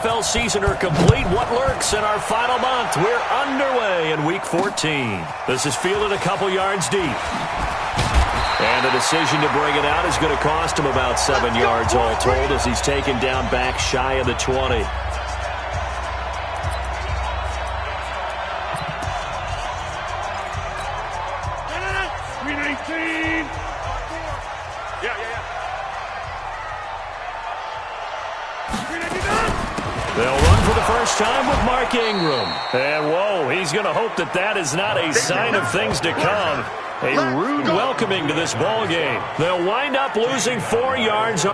NFL season are complete. What lurks in our final month? We're underway in Week 14. This is fielded a couple yards deep. And the decision to bring it out is going to cost him about 7 yards all told as he's taken down back shy of the 20. They'll run for the first time with Mark Ingram. And, whoa, he's going to hope that that is not a sign of things to come. A rude welcoming to this ball game. They'll wind up losing 4 yards.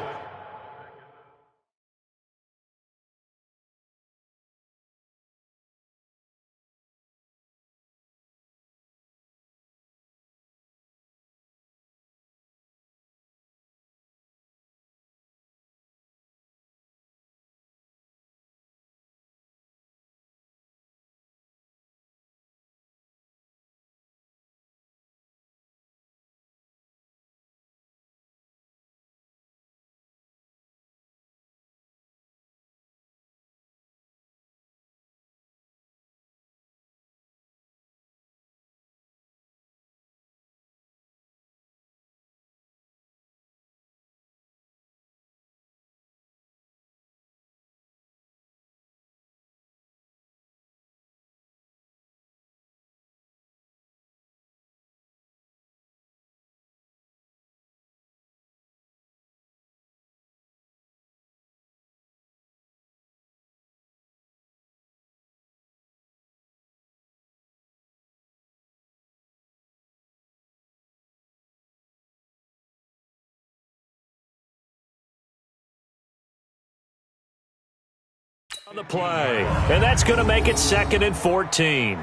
On the play, and that's going to make it 2nd and 14.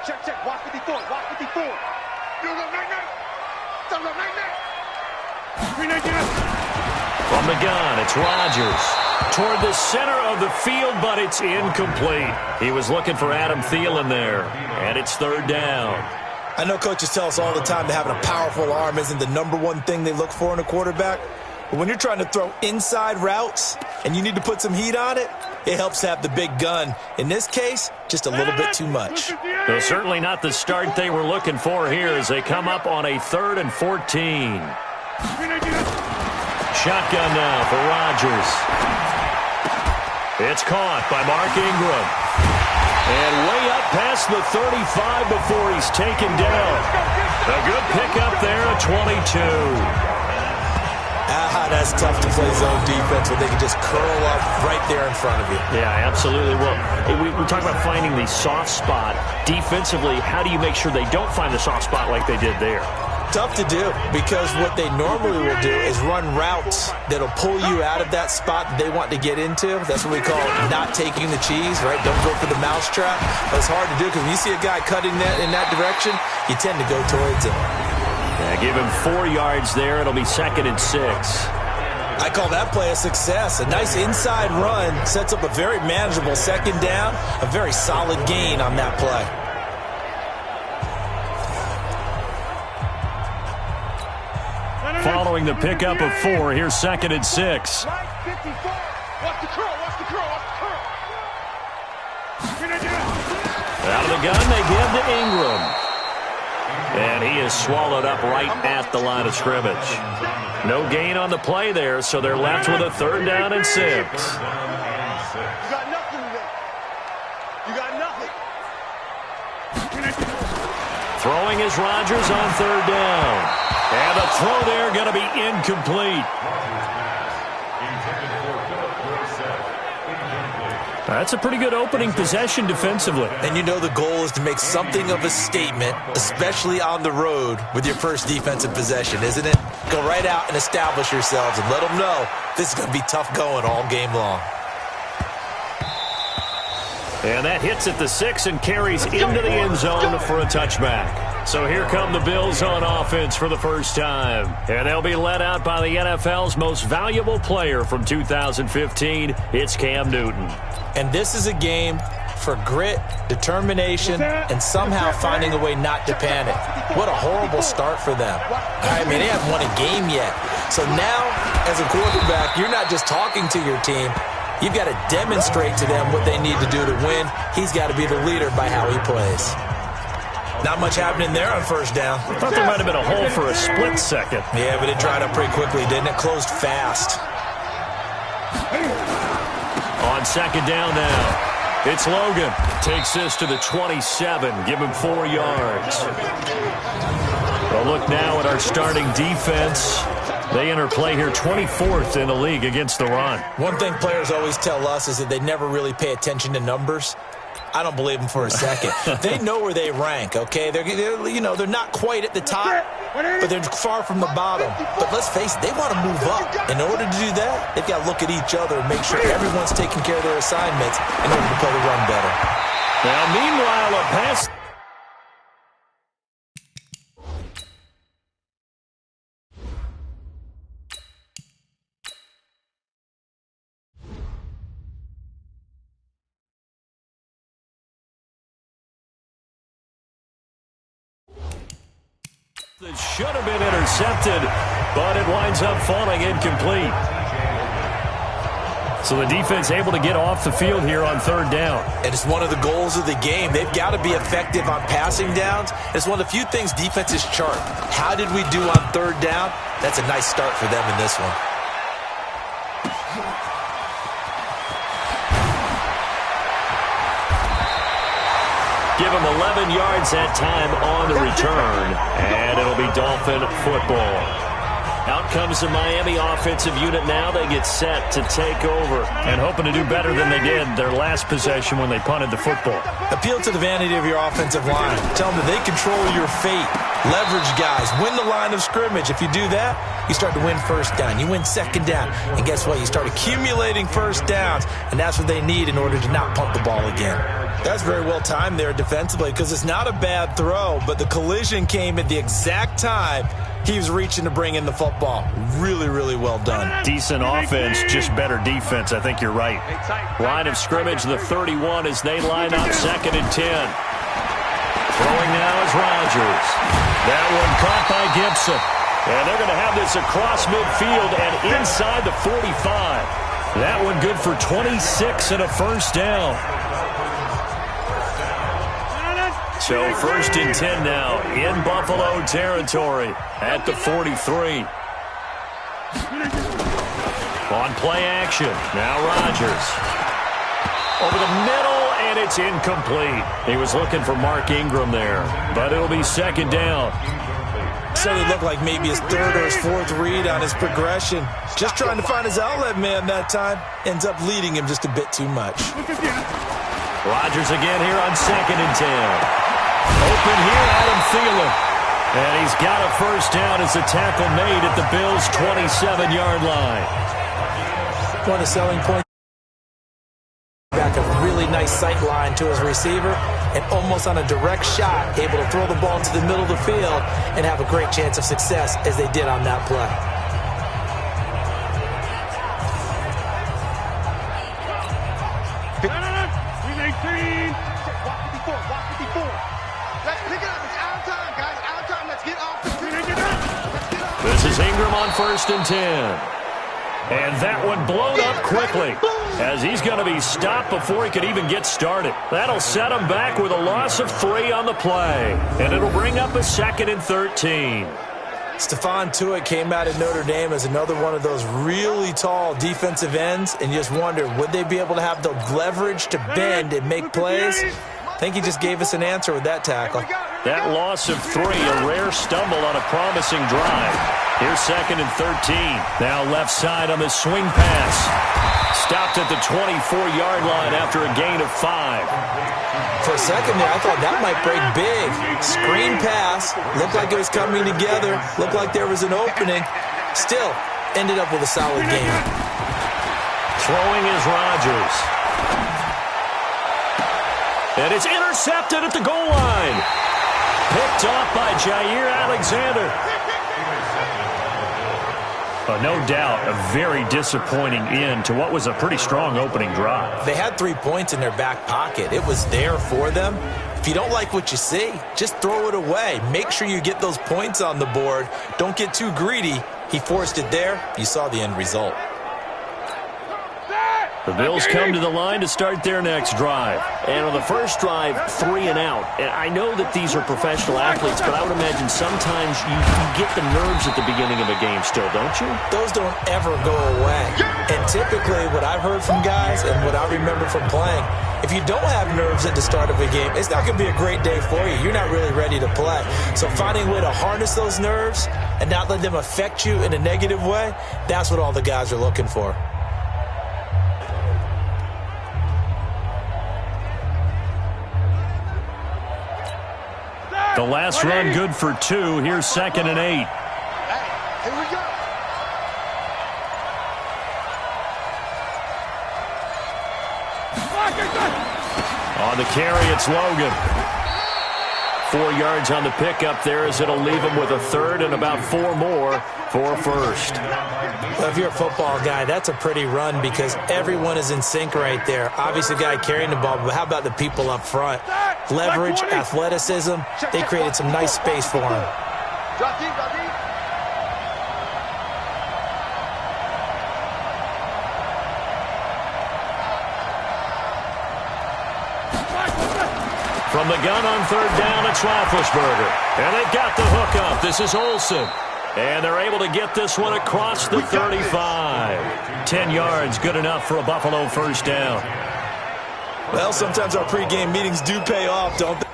Check. Watch 54. From the gun, it's Rodgers. Toward the center of the field, but it's incomplete. He was looking for Adam Thielen there, and it's 3rd down. I know coaches tell us all the time that having a powerful arm isn't the #1 thing they look for in a quarterback. But when you're trying to throw inside routes and you need to put some heat on it, it helps to have the big gun. In this case, just a little bit too much. Though certainly not the start they were looking for here as they come up on a 3rd and 14. Shotgun now for Rodgers. It's caught by Mark Ingram. And way up past the 35 before he's taken down. A good pickup there at 22. That's tough to play zone defense when they can just curl up right there in front of you. Yeah, absolutely. Well, we talk about finding the soft spot. Defensively, how do you make sure they don't find the soft spot like they did there? Tough to do because what they normally will do is run routes that'll pull you out of that spot that they want to get into. That's what we call not taking the cheese, right? Don't go for the mousetrap. But it's hard to do because when you see a guy cutting that in that direction, you tend to go towards him. Yeah, give him 4 yards there. It'll be 2nd and 6. I call that play a success. A nice inside run sets up a very manageable 2nd down, a very solid gain on that play. Following the pickup of 4, here's 2nd and 6. Watch the curl. Out of the gun, they give to Ingram. And he is swallowed up right at the line of scrimmage. No gain on the play there, so they're left with a 3rd down and 6. You got nothing today. You got nothing. Throwing is Rodgers on 3rd down. And the throw there going to be incomplete. That's a pretty good opening possession defensively. And you know the goal is to make something of a statement, especially on the road with your first defensive possession, isn't it? Go right out and establish yourselves and let them know this is going to be tough going all game long. And that hits at the 6 and carries into the end zone for a touchback. So here come the Bills on offense for the first time. And they'll be led out by the NFL's most valuable player from 2015. It's Cam Newton. And this is a game for grit, determination, and somehow finding a way not to panic. What a horrible start for them. I mean, they haven't won a game yet. So now, as a quarterback, you're not just talking to your team. You've got to demonstrate to them what they need to do to win. He's got to be the leader by how he plays. Not much happening there on first down. I thought there might have been a hole for a split second. Yeah, but it dried up pretty quickly, didn't it? Closed fast. On second down now, it's Logan. Takes this to the 27. Give him 4 yards. A look now at our starting defense. They enter play here 24th in the league against the run. One thing players always tell us is that they never really pay attention to numbers. I don't believe them for a second. They know where they rank, okay? They're not quite at the top, but they're far from the bottom. But let's face it, they want to move up. In order to do that, they've got to look at each other and make sure everyone's taking care of their assignments in order to play the run better. Now, meanwhile, a pass. That should have been intercepted, but it winds up falling incomplete. So the defense able to get off the field here on third down. And it's one of the goals of the game. They've got to be effective on passing downs. It's one of the few things defenses chart. How did we do on third down? That's a nice start for them in this one. Give him 11 yards that time on the return, and it'll be Dolphin football. Out comes the Miami offensive unit now. They get set to take over and hoping to do better than they did their last possession when they punted the football. Appeal to the vanity of your offensive line. Tell them that they control your fate. Leverage guys. Win the line of scrimmage. If you do that, you start to win first down. You win second down. And guess what? You start accumulating first downs, and that's what they need in order to not punt the ball again. That's very well timed there defensively because it's not a bad throw, but the collision came at the exact time he was reaching to bring in the football. Really, really well done. Decent offense, just better defense. I think you're right. Line of scrimmage, the 31 as they line up second and 10. Throwing now is Rodgers. That one caught by Gibson. And they're going to have this across midfield and inside the 45. That one good for 26 and a first down. So first and 10 now in Buffalo territory at the 43. On play action, now Rodgers. Over the middle, and it's incomplete. He was looking for Mark Ingram there, but it'll be second down. So it looked like maybe his third or his fourth read on his progression. Just trying to find his outlet man that time. Ends up leading him just a bit too much. Rodgers again here on second and 10. Open here, Adam Thielen. And he's got a first down as the tackle made at the Bills' 27-yard line. One of the selling points. Back a really nice sight line to his receiver and almost on a direct shot, able to throw the ball into the middle of the field and have a great chance of success as they did on that play. This is Ingram on first and 10. And that one blown up quickly as he's going to be stopped before he could even get started. That'll set him back with a loss of 3 on the play. And it'll bring up a second and 13. Stephon Tuitt came out of Notre Dame as another one of those really tall defensive ends, and you just wonder, would they be able to have the leverage to bend and make plays? I think he just gave us an answer with that tackle. That loss of 3, a rare stumble on a promising drive. Here's second and 13. Now left side on the swing pass. Stopped at the 24-yard line after a gain of 5. For a second there, I thought that might break big. Screen pass. Looked like it was coming together. Looked like there was an opening. Still, ended up with a solid game. Throwing is Rodgers. And it's intercepted at the goal line. Picked off by Jair Alexander. No doubt a very disappointing end to what was a pretty strong opening drive. They had 3 points in their back pocket. It was there for them. If you don't like what you see, just throw it away. Make sure you get those points on the board. Don't get too greedy. He forced it there. You saw the end result. The Bills come to the line to start their next drive. And on the first drive, 3 and out. And I know that these are professional athletes, but I would imagine sometimes you get the nerves at the beginning of a game still, don't you? Those don't ever go away. And typically what I've heard from guys and what I remember from playing, if you don't have nerves at the start of a game, it's not going to be a great day for you. You're not really ready to play. So finding a way to harness those nerves and not let them affect you in a negative way, that's what all the guys are looking for. The last run good for 2. Here's 2nd and 8. Here we go. On the carry, it's Logan. 4 yards on the pickup there as it'll leave him with a 3rd and about 4 more for a 1st. Well, if you're a football guy, that's a pretty run because everyone is in sync right there. Obviously, the guy carrying the ball, but how about the people up front? Leverage, athleticism, they created some nice space for him. From the gun on 3rd down, it's Roethlisberger. And they've got the hook up. This is Olsen. And they're able to get this one across the 35. 10 yards, good enough for a Buffalo 1st down. Well, sometimes our pregame meetings do pay off, don't they?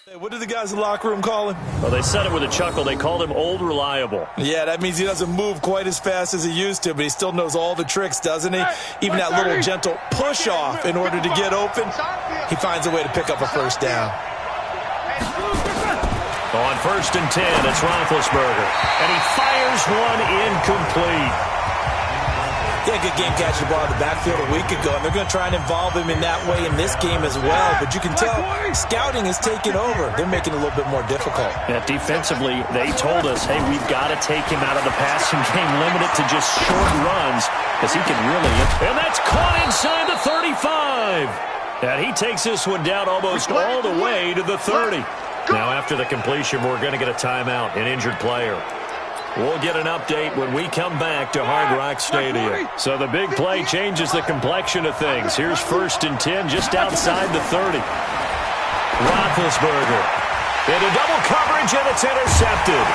Hey, what did the guys in the locker room call him? Well, they said it with a chuckle. They called him Old Reliable. Yeah, that means he doesn't move quite as fast as he used to, but he still knows all the tricks, doesn't he? Even that little gentle push-off in order to get open, he finds a way to pick up a 1st down. On 1st and 10, it's Roethlisberger. And he fires one incomplete. Yeah, good game catching the ball in the backfield a week ago, and they're going to try and involve him in that way in this game as well. But you can tell scouting is taking over. They're making it a little bit more difficult. Yeah, defensively, they told us, hey, we've got to take him out of the passing game, limit it to just short runs, because he can really... And that's caught inside the 35. And he takes this one down almost all the way to the 30. Now, after the completion, we're going to get a timeout, an injured player. We'll get an update when we come back to Hard Rock Stadium. So the big play changes the complexion of things. Here's 1st and 10 just outside the 30. Roethlisberger into double coverage, and it's intercepted.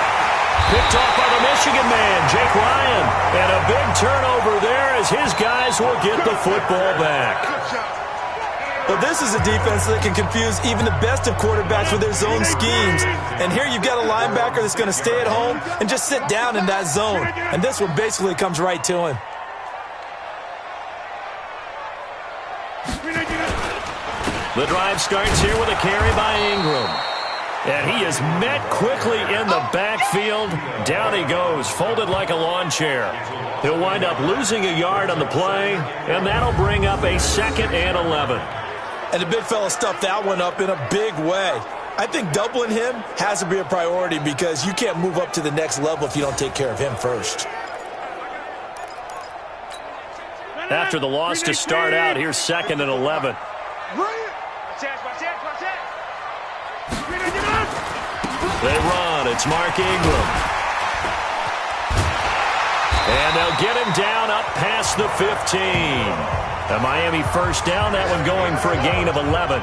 Picked off by the Michigan man, Jake Ryan. And a big turnover there as his guys will get the football back. Well, this is a defense that can confuse even the best of quarterbacks with their zone schemes. And here you've got a linebacker that's going to stay at home and just sit down in that zone. And this one basically comes right to him. The drive starts here with a carry by Ingram. And he is met quickly in the backfield. Down he goes, folded like a lawn chair. He'll wind up losing a yard on the play, and that'll bring up a 2nd and 11. And the big fella stuffed that one up in a big way. I think doubling him has to be a priority because you can't move up to the next level if you don't take care of him first. After the loss to start out, here's 2nd and 11. They run. It's Mark Ingram. And they'll get him down up past the 15. A Miami first down, that one going for a gain of 11.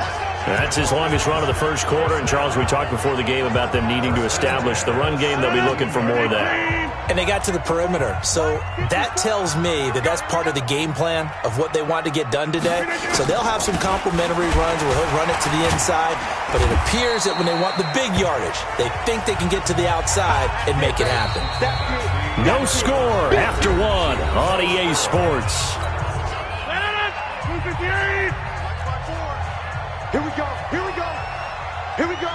That's his longest run of the first quarter. And, Charles, we talked before the game about them needing to establish the run game. They'll be looking for more of that. And they got to the perimeter. So that tells me that that's part of the game plan of what they want to get done today. So they'll have some complimentary runs where he'll run it to the inside. But it appears that when they want the big yardage, they think they can get to the outside and make it happen. No score after one on EA Sports. Here we go. Here we go. Here we go.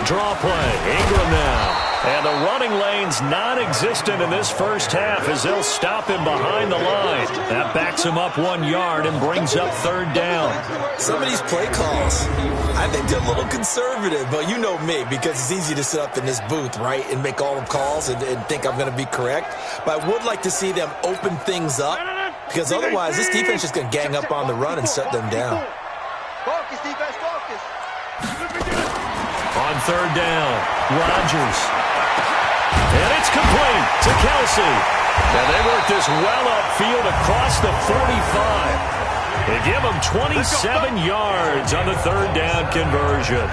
Draw play. Ingram now. And the running lane's non-existent in this first half as they'll stop him behind the line. That backs him up 1 yard and brings up 3rd down. Some of these play calls, I think they're a little conservative, but you know me, because it's easy to sit up in this booth, right, and make all the calls and think I'm going to be correct. But I would like to see them open things up, because otherwise this defense is just going to gang up on the run and shut them down. Focus, defense, focus. On 3rd down, Rodgers. And it's complete to Kelsey. And they work this well upfield across the 45. They give him 27 yards on the 3rd down conversion.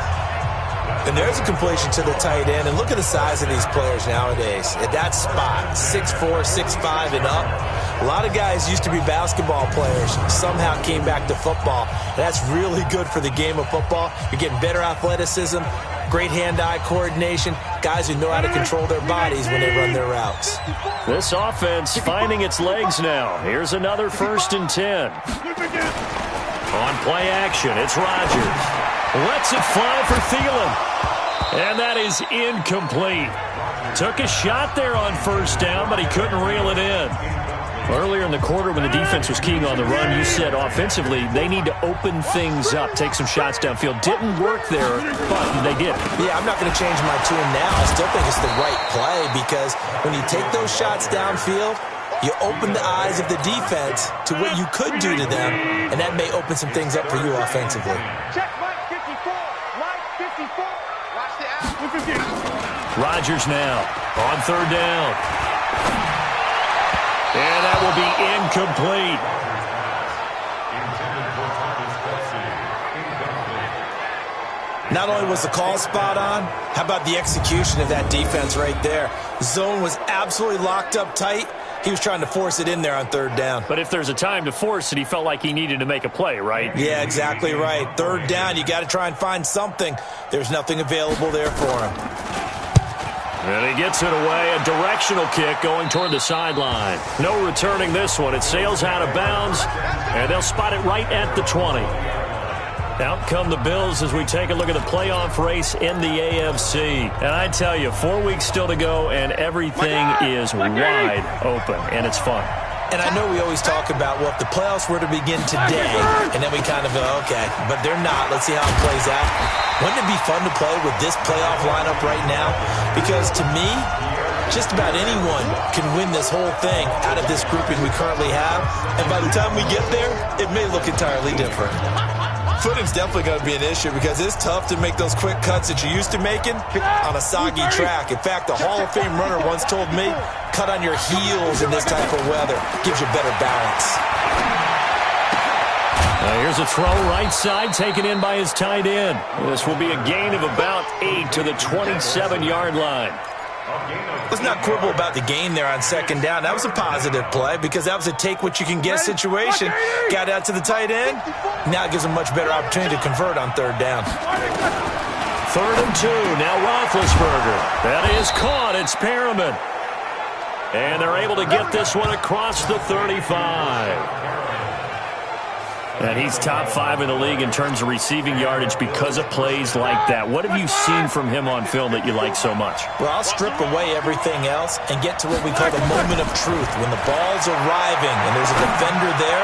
And there's a completion to the tight end. And look at the size of these players nowadays. At that spot, 6'4", 6'5", and up. A lot of guys used to be basketball players, somehow came back to football. And that's really good for the game of football. You're getting better athleticism, great hand-eye coordination, guys who know how to control their bodies when they run their routes. This offense finding its legs now. Here's another 1st and 10. On play action, it's Rodgers. Lets it fly for Thielen. And that is incomplete. Took a shot there on 1st down, but he couldn't reel it in. Earlier in the quarter when the defense was keying on the run, you said offensively they need to open things up, take some shots downfield. Didn't work there, but they did. Yeah, I'm not going to change my tune now. I still think it's the right play because when you take those shots downfield, you open the eyes of the defense to what you could do to them, and that may open some things up for you offensively. Check Mike 54. Mike 54. Watch the out. Rodgers now on 3rd down. And that will be incomplete. Not only was the call spot on, how about the execution of that defense right there? Zone was absolutely locked up tight. He was trying to force it in there on 3rd down. But if there's a time to force it, he felt like he needed to make a play, right? Yeah, exactly right. 3rd down, you got to try and find something. There's nothing available there for him. And he gets it away, a directional kick going toward the sideline. No returning this one. It sails out of bounds, and they'll spot it right at the 20. Out come the Bills as we take a look at the playoff race in the AFC. And I tell you, 4 weeks still to go, and everything is wide open, and it's fun. And I know we always talk about, well, if the playoffs were to begin today, and then we kind of go, okay, but they're not. Let's see how it plays out. Wouldn't it be fun to play with this playoff lineup right now? Because to me, just about anyone can win this whole thing out of this grouping we currently have. And by the time we get there, it may look entirely different. Footing's definitely going to be an issue because it's tough to make those quick cuts that you're used to making on a soggy track. In fact, a Hall of Fame runner once told me, cut on your heels in this type of weather. Gives you better balance. Here's a throw right side taken in by his tight end. This will be a gain of about 8 to the 27-yard line. Let's not quibble about the gain there on 2nd down. That was a positive play because that was a take-what-you-can-get situation. Got out to the tight end. Now it gives him a much better opportunity to convert on 3rd down. 3rd and 2. Now Roethlisberger. That is caught. It's Perriman. And they're able to get this one across the 35. And he's top 5 in the league in terms of receiving yardage because of plays like that. What have you seen from him on film that you like so much? Well, I'll strip away everything else and get to what we call the moment of truth. When the ball's arriving and there's a defender there,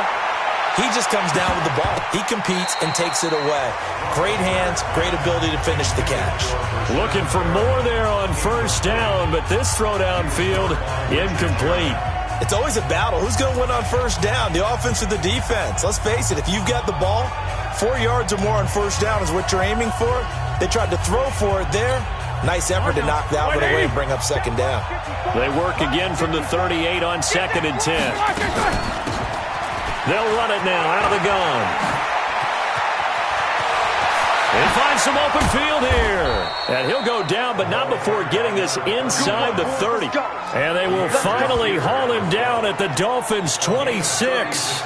He just comes down with the ball. He competes and takes it away. Great hands, great ability to finish the catch. Looking for more there on first down, but this throw downfield incomplete. It's always a battle. Who's going to win on first down, the offense or the defense? Let's face it, if you've got the ball, 4 yards or more on first down is what you're aiming for. They tried to throw for it there. Nice effort to knock that one away and bring up second down. They work again from the 38 on 2nd and 10. They'll run it now out of the gun. And find some open field here. And he'll go down, but not before getting this inside the 30. And they will finally haul him down at the Dolphins' 26.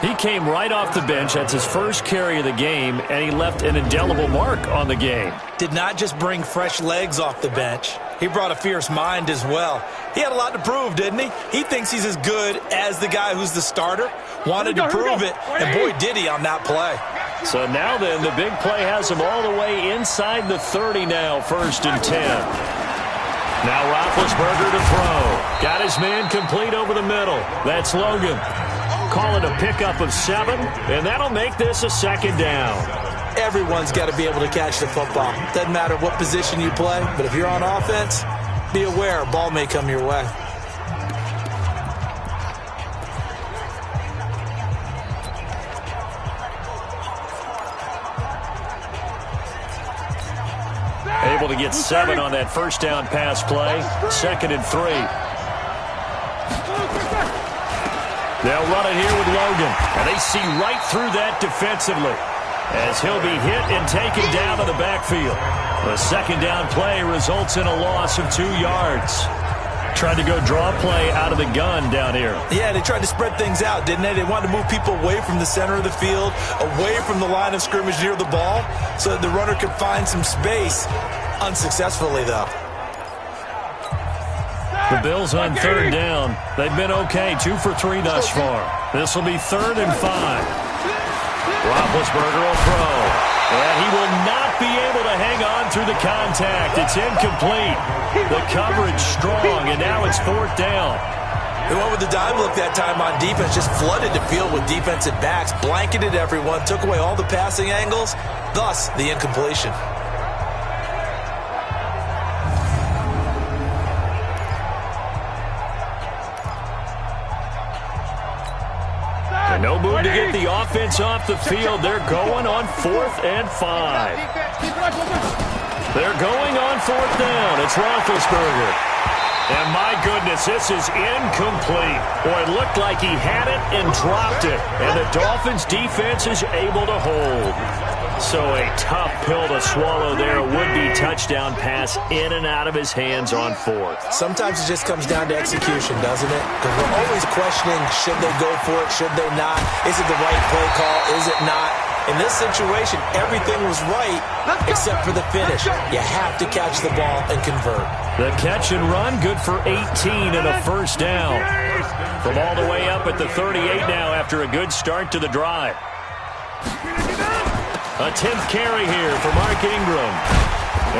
He came right off the bench. That's his first carry of the game, and he left an indelible mark on the game. Did not just bring fresh legs off the bench. He brought a fierce mind as well. He had a lot to prove, didn't he? He thinks he's as good as the guy who's the starter. Wanted to prove it, and boy, did he on that play. So now then, the big play has him all the way inside the 30 now, 1st and 10. Now Roethlisberger to throw. Got his man complete over the middle. That's Logan. Call it a pickup of 7, and that'll make this a 2nd down. Everyone's got to be able to catch the football. Doesn't matter what position you play, but if you're on offense, be aware a ball may come your way. Able to get 7 on that first down pass play. 2nd and 3. They'll run it here with Logan, and they see right through that defensively as he'll be hit and taken down to the backfield. The 2nd down play results in a loss of 2 yards. Tried to go draw play out of the gun down here. Yeah, they tried to spread things out, didn't they? They wanted to move people away from the center of the field, away from the line of scrimmage near the ball, so that the runner could find some space. Unsuccessfully, though. The Bills on 3rd down. They've been okay, 2 for 3 thus far. This will be 3rd and 5. Roethlisberger will throw. And he will not be able to hang on through the contact. It's incomplete. The coverage strong, and now it's 4th down. They went with the dime look that time on defense, just flooded the field with defensive backs, blanketed everyone, took away all the passing angles, thus the incompletion. No move to get the offense off the field. They're going on 4th and 5. They're going on 4th down. It's Roethlisberger. And my goodness, this is incomplete. Boy, it looked like he had it and dropped it. And the Dolphins defense is able to hold. So a tough pill to swallow there. A would-be touchdown pass in and out of his hands on 4th. Sometimes it just comes down to execution, doesn't it? Because we're always questioning, should they go for it, should they not? Is it the right play call, is it not? In this situation, everything was right except for the finish. You have to catch the ball and convert. The catch and run, good for 18 and a 1st down. From all the way up at the 38 now after a good start to the drive. A 10th carry here for Mark Ingram.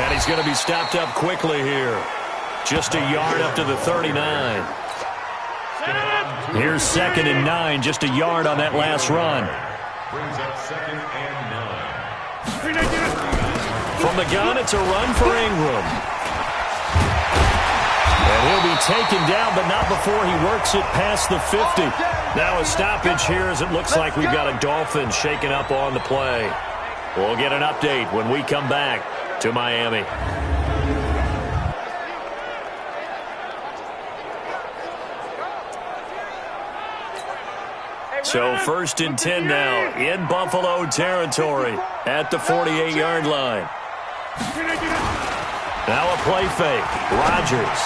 And he's going to be stopped up quickly here. Just a yard up to the 39. Here's 2nd and 9, just a yard on that last run. Brings up 2nd and 9. From the gun, it's a run for Ingram. And he'll be taken down, but not before he works it past the 50. Now a stoppage here as it looks like we've got a Dolphin shaken up on the play. We'll get an update when we come back to Miami. So 1st and 10 now in Buffalo territory at the 48-yard line. Now a play fake. Rodgers.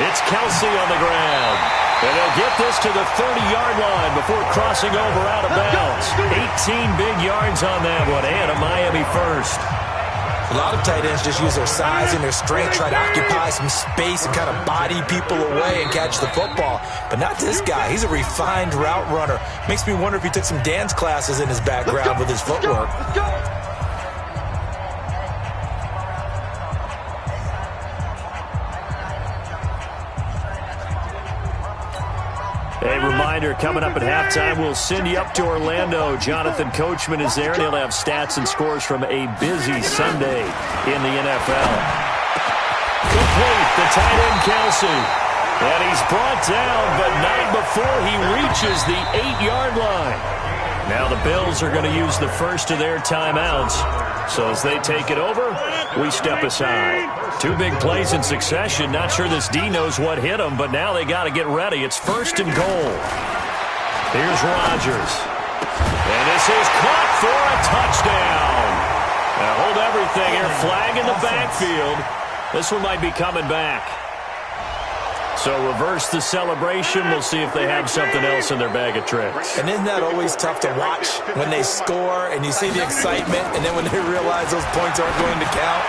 It's Kelsey on the ground. And they'll get this to the 30-yard line before crossing over out of bounds. 18 big yards on that one, and a Miami first. A lot of tight ends just use their size and their strength, try to occupy some space and kind of body people away and catch the football. But not this guy. He's a refined route runner. Makes me wonder if he took some dance classes in his background with his footwork. A reminder, coming up at halftime, we'll send you up to Orlando. Jonathan Coachman is there, and he'll have stats and scores from a busy Sunday in the NFL. Complete, the tight end, Kelsey. And he's brought down, but not before he reaches the 8-yard line. Now the Bills are going to use the first of their timeouts. So as they take it over, we step aside. 2 big plays in succession. Not sure this D knows what hit him, but now they got to get ready. It's 1st and goal. Here's Rodgers. And this is caught for a touchdown. Now hold everything here. Flag in the backfield. This one might be coming back. So reverse the celebration. We'll see if they have something else in their bag of tricks. And isn't that always tough to watch when they score and you see the excitement, and then when they realize those points aren't going to count?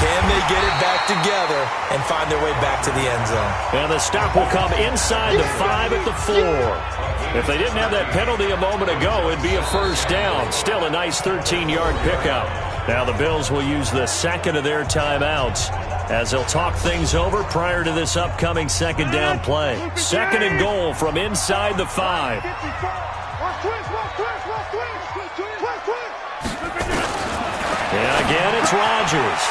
Can they get it back together and find their way back to the end zone? And the stop will come inside the 5 at the 4. If they didn't have that penalty a moment ago, it'd be a first down. Still a nice 13-yard pickup. Now the Bills will use the second of their timeouts as they'll talk things over prior to this upcoming second down play. 2nd and goal from inside the 5. And again, it's Rodgers.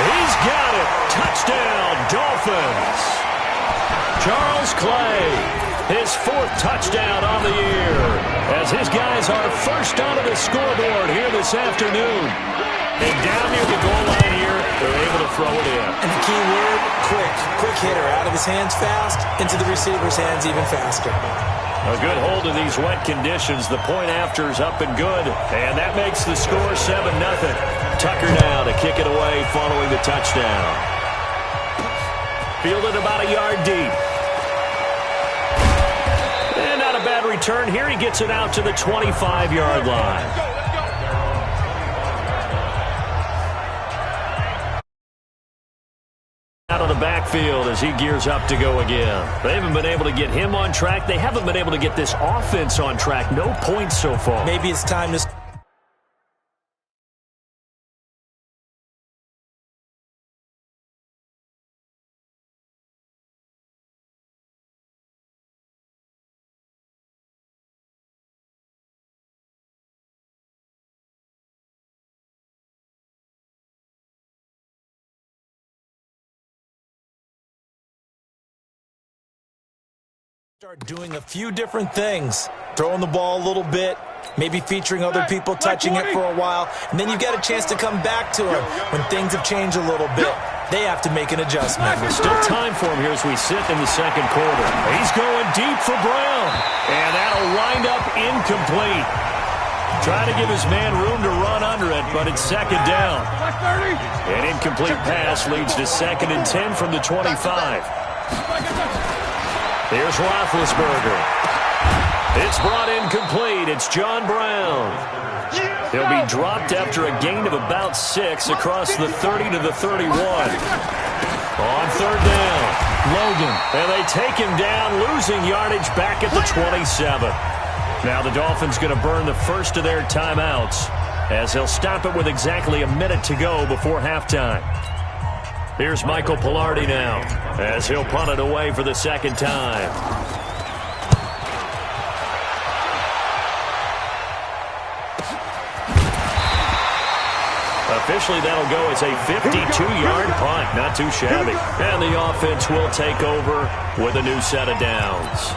He's got it. Touchdown, Dolphins. Charles Clay, his 4th touchdown on the year, as his guys are first onto the scoreboard here this afternoon. And down near the goal line here, they're able to throw it in. And the key word, quick. Quick hitter, out of his hands fast, into the receiver's hands even faster. A good hold of these wet conditions. The point after is up and good. And that makes the score 7-0. Tucker now to kick it away following the touchdown. Fielded about a yard deep. And not a bad return here. He gets it out to the 25-yard line. Out of the backfield as he gears up to go again. They haven't been able to get him on track. They haven't been able to get this offense on track. No points so far. Maybe it's time to... start doing a few different things. Throwing the ball a little bit, maybe featuring other people touching it for a while, and then you get a chance to come back to it when things have changed a little bit. They have to make an adjustment. There's still time for him here as we sit in the second quarter. He's going deep for Brown, and that'll wind up incomplete. Trying to give his man room to run under it, but it's second down. An incomplete pass leads to 2nd and 10 from the 25. Here's Roethlisberger. It's brought in complete. It's John Brown. He'll be dropped after a gain of about 6 across the 30 to the 31. On 3rd down, Logan. And they take him down, losing yardage back at the 27. Now the Dolphins going to burn the first of their timeouts as they'll stop it with exactly a minute to go before halftime. Here's Michael Pilardi now as he'll punt it away for the second time. Officially, that'll go as a 52-yard punt. Not too shabby. And the offense will take over with a new set of downs.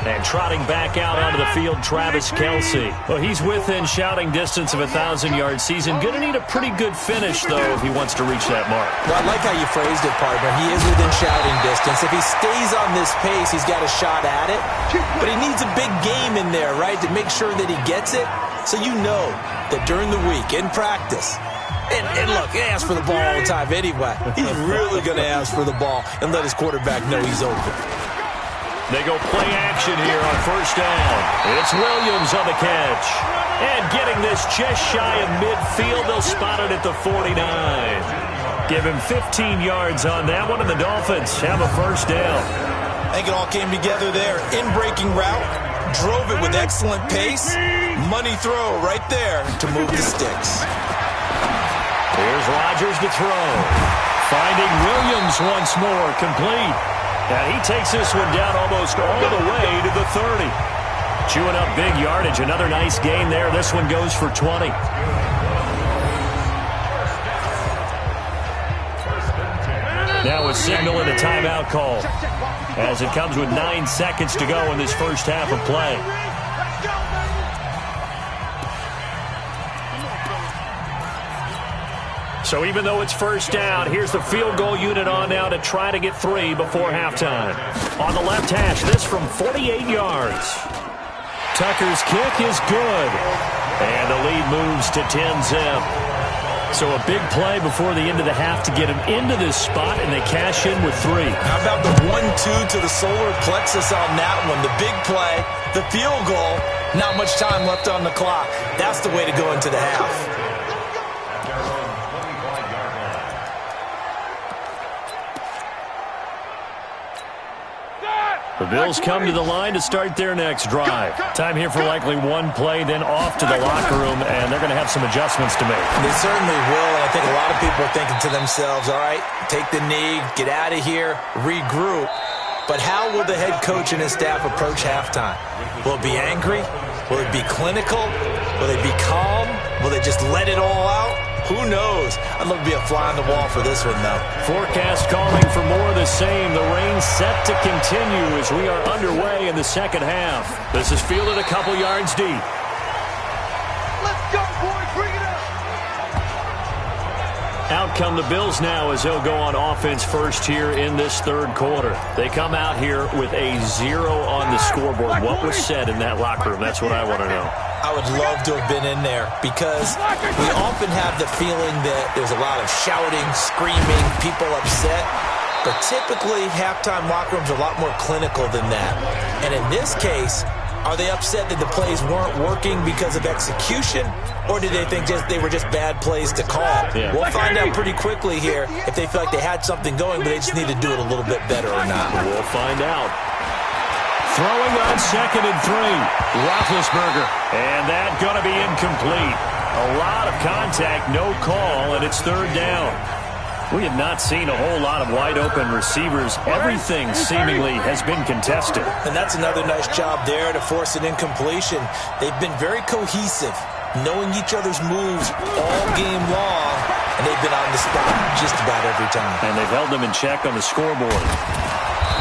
And trotting back out onto the field, Travis Kelce. Well, he's within shouting distance of a 1,000-yard season. Going to need a pretty good finish, though, if he wants to reach that mark. Well, I like how you phrased it, partner. He is within shouting distance. If he stays on this pace, he's got a shot at it. But he needs a big game in there, right, to make sure that he gets it. So you know that during the week, in practice, and look, he asks for the ball all the time anyway. He's really going to ask for the ball and let his quarterback know he's open. They go play action here on 1st down. It's Williams on the catch. And getting this just shy of midfield, they'll spot it at the 49. Give him 15 yards on that one, and the Dolphins have a 1st down. I think it all came together there. In-breaking route, drove it with excellent pace. Money throw right there to move the sticks. Here's Rodgers to throw. Finding Williams once more, complete. And he takes this one down almost all the way to the 30. Chewing up big yardage. Another nice gain there. This one goes for 20. Now a signal and a timeout call, as it comes with 9 seconds to go in this first half of play. So even though it's first down, here's the field goal unit on now to try to get 3 before halftime. On the left hash, this from 48 yards. Tucker's kick is good. And the lead moves to 10-zip. So a big play before the end of the half to get him into this spot, and they cash in with 3. How about the 1-2 to the solar plexus on that one? The big play, the field goal, not much time left on the clock. That's the way to go into the half. The Bills come to the line to start their next drive. Time here for likely one play, then off to the locker room, and they're going to have some adjustments to make. They certainly will, and I think a lot of people are thinking to themselves, all right, take the knee, get out of here, regroup. But how will the head coach and his staff approach halftime? Will it be angry? Will it be clinical? Will they be calm? Will they just let it all out? Who knows? I'd love to be a fly on the wall for this one, though. Forecast calling for more of the same. The rain set to continue as we are underway in the second half. This is fielded a couple yards deep. Let's go, boys. Bring it up. Out come the Bills now as they'll go on offense first here in this third quarter. They come out here with a 0 on the scoreboard. What was said in that locker room? That's what I want to know. I would love to have been in there because we often have the feeling that there's a lot of shouting, screaming, people upset. But typically, halftime locker rooms are a lot more clinical than that. And in this case, are they upset that the plays weren't working because of execution? Or did they think they were just bad plays to call? Yeah. We'll find out pretty quickly here if they feel like they had something going, but they just need to do it a little bit better or not. We'll find out. Throwing on 2nd and 3. Roethlisberger. And that going to be incomplete. A lot of contact, no call, and it's 3rd down. We have not seen a whole lot of wide-open receivers. Everything seemingly has been contested. And that's another nice job there to force an incompletion. They've been very cohesive, knowing each other's moves all game long, and they've been on the spot just about every time. And they've held them in check on the scoreboard.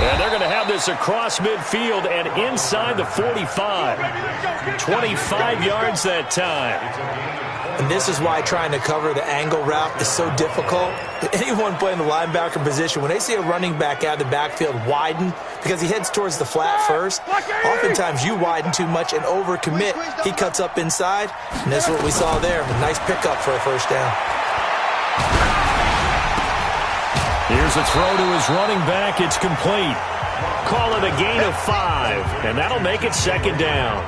And they're going to have this across midfield and inside the 45. 25 yards that time. And this is why trying to cover the angle route is so difficult. Anyone playing the linebacker position, when they see a running back out of the backfield widen because he heads towards the flat first, oftentimes you widen too much and overcommit. He cuts up inside, and that's what we saw there. A nice pickup for a first down. Here's a throw to his running back. It's complete. Call it a gain of 5, and that'll make it 2nd down.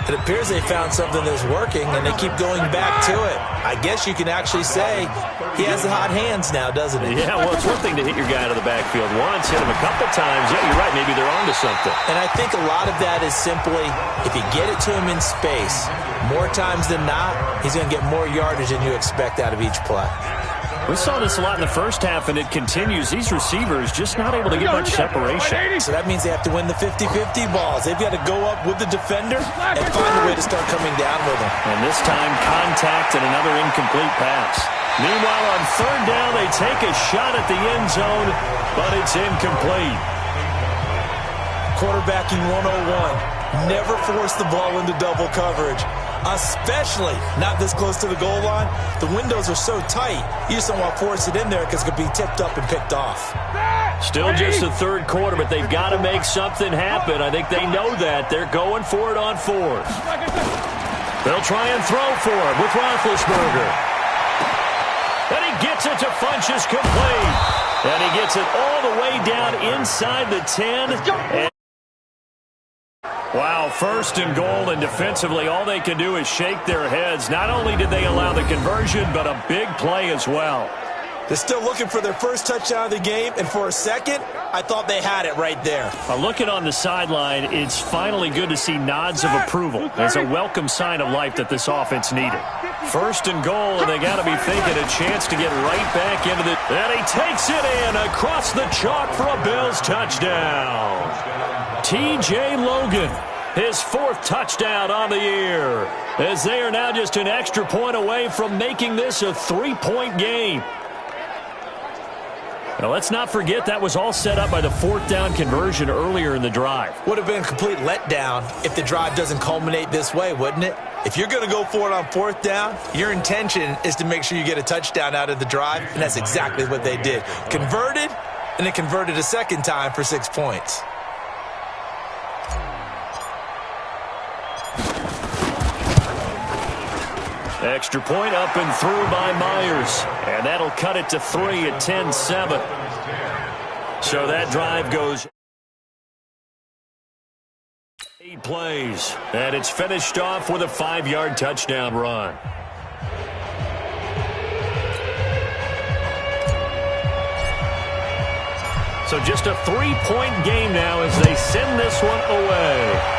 It appears they found something that's working, and they keep going back to it. I guess you can actually say he has the hot hands now, doesn't he? Yeah, well, it's one thing to hit your guy out of the backfield once, hit him a couple times. Yeah, you're right. Maybe they're on to something. And I think a lot of that is simply if you get it to him in space, more times than not, he's going to get more yardage than you expect out of each play. We saw this a lot in the first half, and it continues. These receivers just not able to get much separation. So that means they have to win the 50-50 balls. They've got to go up with the defender and find a way to start coming down with them. And this time, contact and another incomplete pass. Meanwhile, on 3rd down, they take a shot at the end zone, but it's incomplete. Quarterbacking 101. Never force the ball into double coverage, especially not this close to the goal line. The windows are so tight, you just don't want to force it in there because it could be tipped up and picked off. Still just the 3rd quarter, but they've got to make something happen. I think they know that. They're going for it on 4th. They'll try and throw for it with Roethlisberger. And he gets it to Funchess complete. And he gets it all the way down inside the 10. And wow, 1st and goal, and defensively all they can do is shake their heads. Not only did they allow the conversion, but a big play as well. They're still looking for their first touchdown of the game, and for a second, I thought they had it right there. Looking on the sideline, it's finally good to see nods of approval. It's a welcome sign of life that this offense needed. First and goal, and they got to be thinking a chance to get right back into the... And he takes it in across the chalk for a Bills touchdown. T.J. Logan, his 4th touchdown on the year, as they are now just an extra point away from making this a 3-point game. Now, let's not forget that was all set up by the 4th down conversion earlier in the drive. Would have been a complete letdown if the drive doesn't culminate this way, wouldn't it? If you're going to go for it on 4th down, your intention is to make sure you get a touchdown out of the drive, and that's exactly what they did. Converted, and they converted a second time for 6 points. Extra point up and through by Myers. And that'll cut it to 3 at 10-7. So that drive goes 8 plays. And it's finished off with a 5-yard touchdown run. So just a 3-point game now as they send this one away.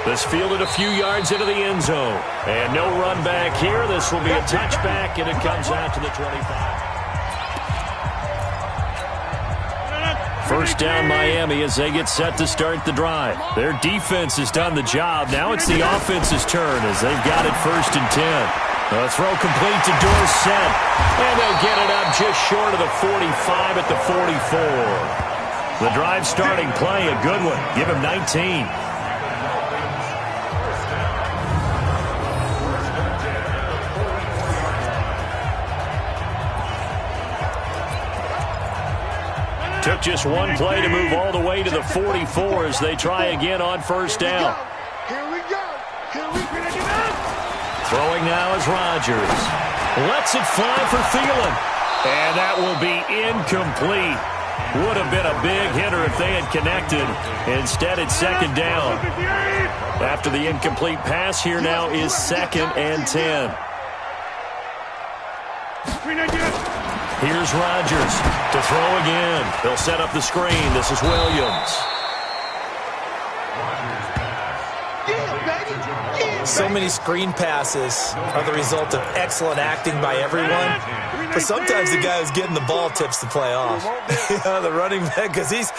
This fielded a few yards into the end zone. And no run back here. This will be a touchback, and it comes out to the 25. First down Miami as they get set to start the drive. Their defense has done the job. Now it's the offense's turn as they've got it 1st and 10. A throw complete to Dorsett. And they'll get it up just short of the 45 at the 44. The drive starting play, a good one. Give him 19. Took just one play to move all the way to the 44 as they try again on 1st down. Here we go. Throwing now is Rodgers. Lets it fly for Thielen. And that will be incomplete. Would have been a big hitter if they had connected. Instead, it's 2nd down. After the incomplete pass, here now is 2nd and 10. Here's Rodgers to throw again. They'll set up the screen. This is Williams. So many screen passes are the result of excellent acting by everyone. But sometimes the guy who's getting the ball tips the play off. The running back, because he's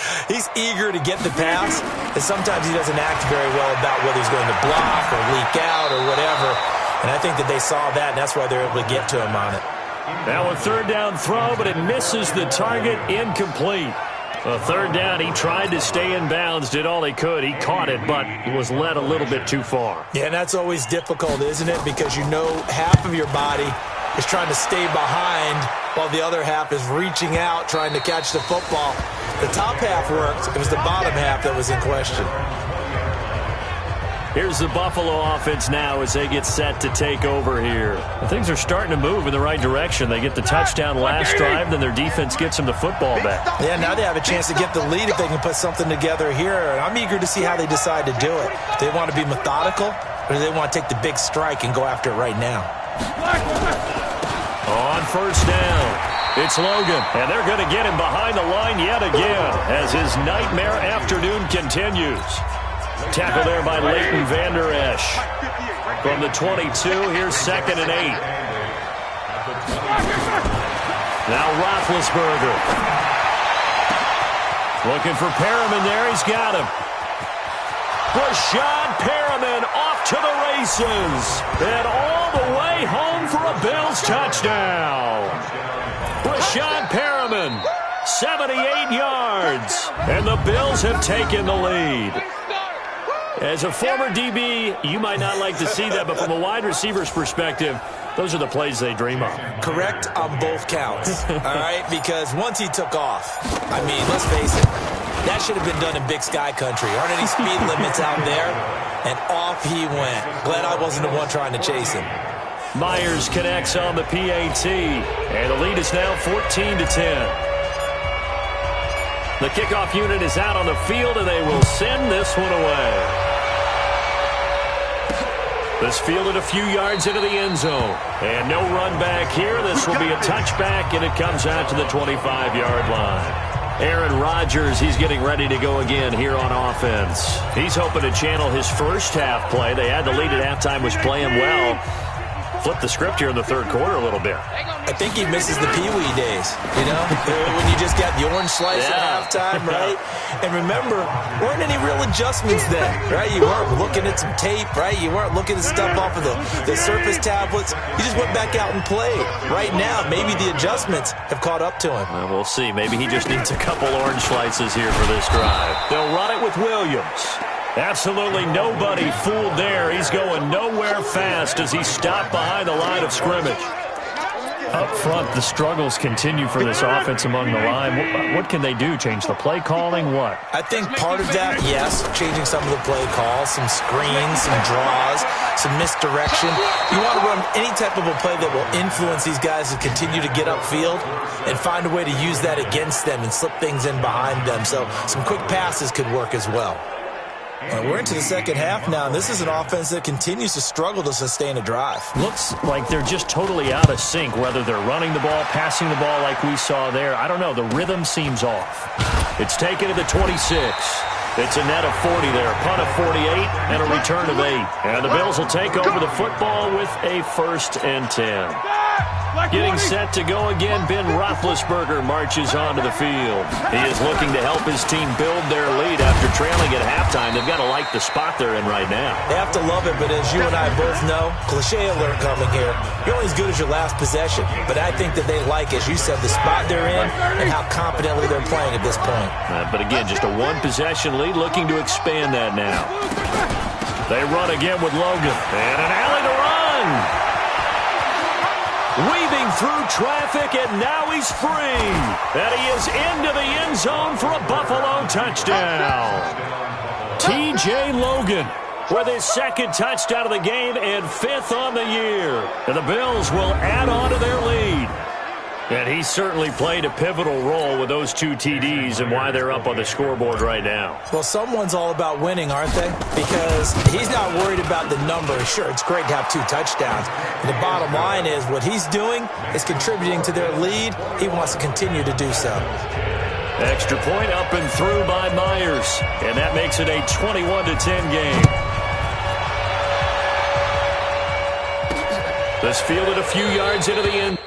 eager to get the pass. And sometimes he doesn't act very well about whether he's going to block or leak out or whatever. And I think that they saw that, and that's why they're able to get to him on it. Now a 3rd down throw, but it misses the target, incomplete. A 3rd down, he tried to stay in bounds, did all he could. He caught it, but was led a little bit too far. Yeah, and that's always difficult, isn't it? Because you know half of your body is trying to stay behind while the other half is reaching out, trying to catch the football. The top half worked. It was the bottom half that was in question. Here's the Buffalo offense now as they get set to take over here. Things are starting to move in the right direction. They get the touchdown last drive, then their defense gets them the football back. Yeah, now they have a chance to get the lead if they can put something together here. And I'm eager to see how they decide to do it. Do they want to be methodical, or do they want to take the big strike and go after it right now? On 1st down, it's Logan, and they're going to get him behind the line yet again as his nightmare afternoon continues. Tackle there by Leighton Vander Esch. From the 22, here's 2nd and 8. Now Roethlisberger. Looking for Perriman there. He's got him. Brashad Perriman off to the races. And all the way home for a Bills touchdown. Brashad Perriman, 78 yards. And the Bills have taken the lead. As a former DB, you might not like to see that, but from a wide receiver's perspective, those are the plays they dream of. Correct on both counts, all right? Because once he took off, I mean, let's face it, that should have been done in Big Sky Country. Aren't any speed limits out there? And off he went. Glad I wasn't the one trying to chase him. Myers connects on the PAT, and the lead is now 14-10. The kickoff unit is out on the field, and they will send this one away. This fielded a few yards into the end zone. And no run back here. This will be a touchback, and it comes out to the 25-yard line. Aaron Rodgers, he's getting ready to go again here on offense. He's hoping to channel his first half play. They had the lead at halftime, was playing well. Flip the script here in the third quarter a little bit. I think he misses the Pee-wee days, when you just got the orange slice at halftime, right? And remember, weren't any real adjustments then, right? You weren't looking at some tape, right? You weren't looking at stuff off of the Surface tablets. You just went back out and played. Right now, maybe the adjustments have caught up to him. Well, we'll see. Maybe he just needs a couple orange slices here for this drive. They'll run it with Williams. Absolutely nobody fooled there. He's going nowhere fast as he stopped behind the line of scrimmage. Up front, the struggles continue for this offense among the line. What can they do? Change the play calling? What? I think part of that, yes, changing some of the play calls, some screens, some draws, some misdirection. You want to run any type of a play that will influence these guys to continue to get upfield and find a way to use that against them and slip things in behind them. So some quick passes could work as well. We're into the second half now, and this is an offense that continues to struggle to sustain a drive. Looks like they're just totally out of sync, whether they're running the ball, passing the ball like we saw there. I don't know. The rhythm seems off. It's taken to the 26. It's a net of 40 there, punt of 48, and a return of 8. And the Bills will take over the football with a 1st and 10. Getting set to go again, Ben Roethlisberger marches onto the field. He is looking to help his team build their lead after trailing at halftime. They've got to like the spot they're in right now. They have to love it, but as you and I both know, cliche alert coming here, you're only as good as your last possession. But I think that they like, as you said, the spot they're in and how confidently they're playing at this point. But again, just a one-possession lead, looking to expand that now. They run again with Logan. And an alley to run. Weaving through traffic, and now he's free. And he is into the end zone for a Buffalo touchdown. T.J. Logan with his 2nd touchdown of the game and 5th on the year. And the Bills will add on to their lead. And he certainly played a pivotal role with those 2 TDs and why they're up on the scoreboard right now. Well, someone's all about winning, aren't they? Because he's not worried about the number. Sure, it's great to have 2 touchdowns. And the bottom line is what he's doing is contributing to their lead. He wants to continue to do so. Extra point up and through by Myers. And that makes it a 21-10 game. This fielded a few yards into the end.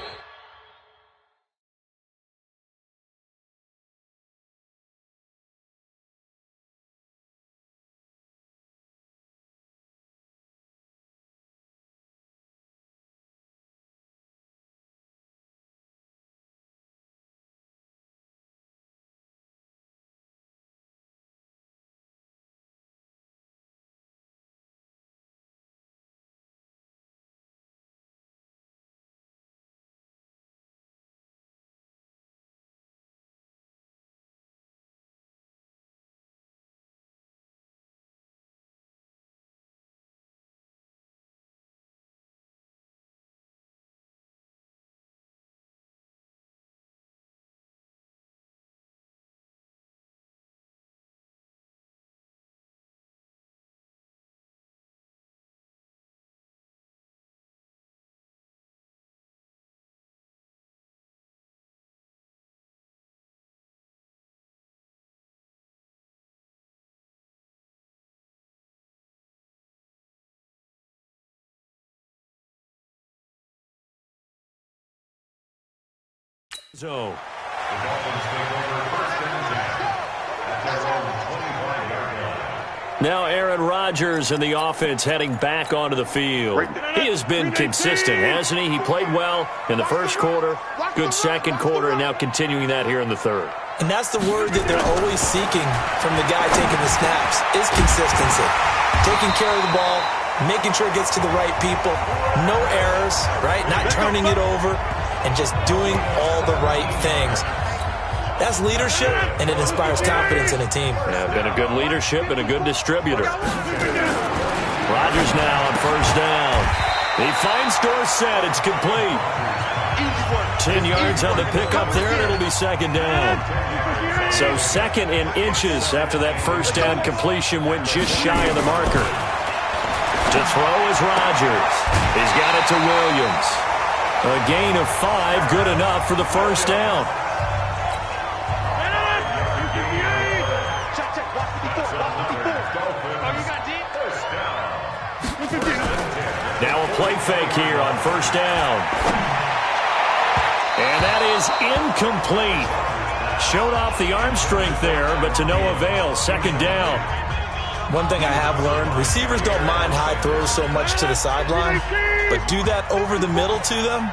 So now Aaron Rodgers and the offense heading back onto the field. He has been consistent, hasn't he? He played well in the first quarter, good second quarter, and now continuing that here in the third. And that's the word that they're always seeking from the guy taking the snaps, is consistency. Taking care of the ball, making sure it gets to the right people, no errors, right? Not turning it over, and just doing all the right things. That's leadership, and it inspires confidence in a team. Yeah, been a good leadership and a good distributor. Rodgers now on 1st down. He finds Dorsett. It's complete. 10 yards on the pickup there, and it'll be 2nd down. So 2nd in inches after that 1st down completion went just shy of the marker. To throw is Rodgers. He's got it to Williams. A gain of 5, good enough for the 1st down. play fake here on first down. And that is incomplete. Showed off the arm strength there, but to no avail. Second down. One thing I have learned, receivers don't mind high throws so much to the sideline, but do that over the middle to them,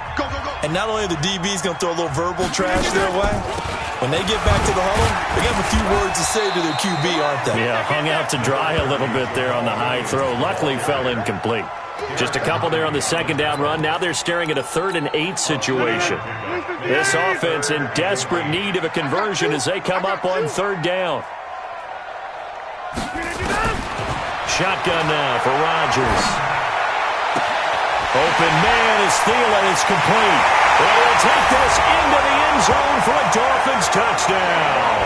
and not only are the DBs going to throw a little verbal trash their way, when they get back to the huddle, they have a few words to say to their QB, aren't they? Yeah, hung out to dry a little bit there on the high throw. Luckily fell incomplete. Just a couple there on the second down run. Now they're staring at a 3rd and 8 situation. This offense in desperate need of a conversion as they come up on 3rd down. Shotgun now for Rodgers. Open man is Thielen. It's complete. And he'll take this into the end zone for a Dolphins touchdown.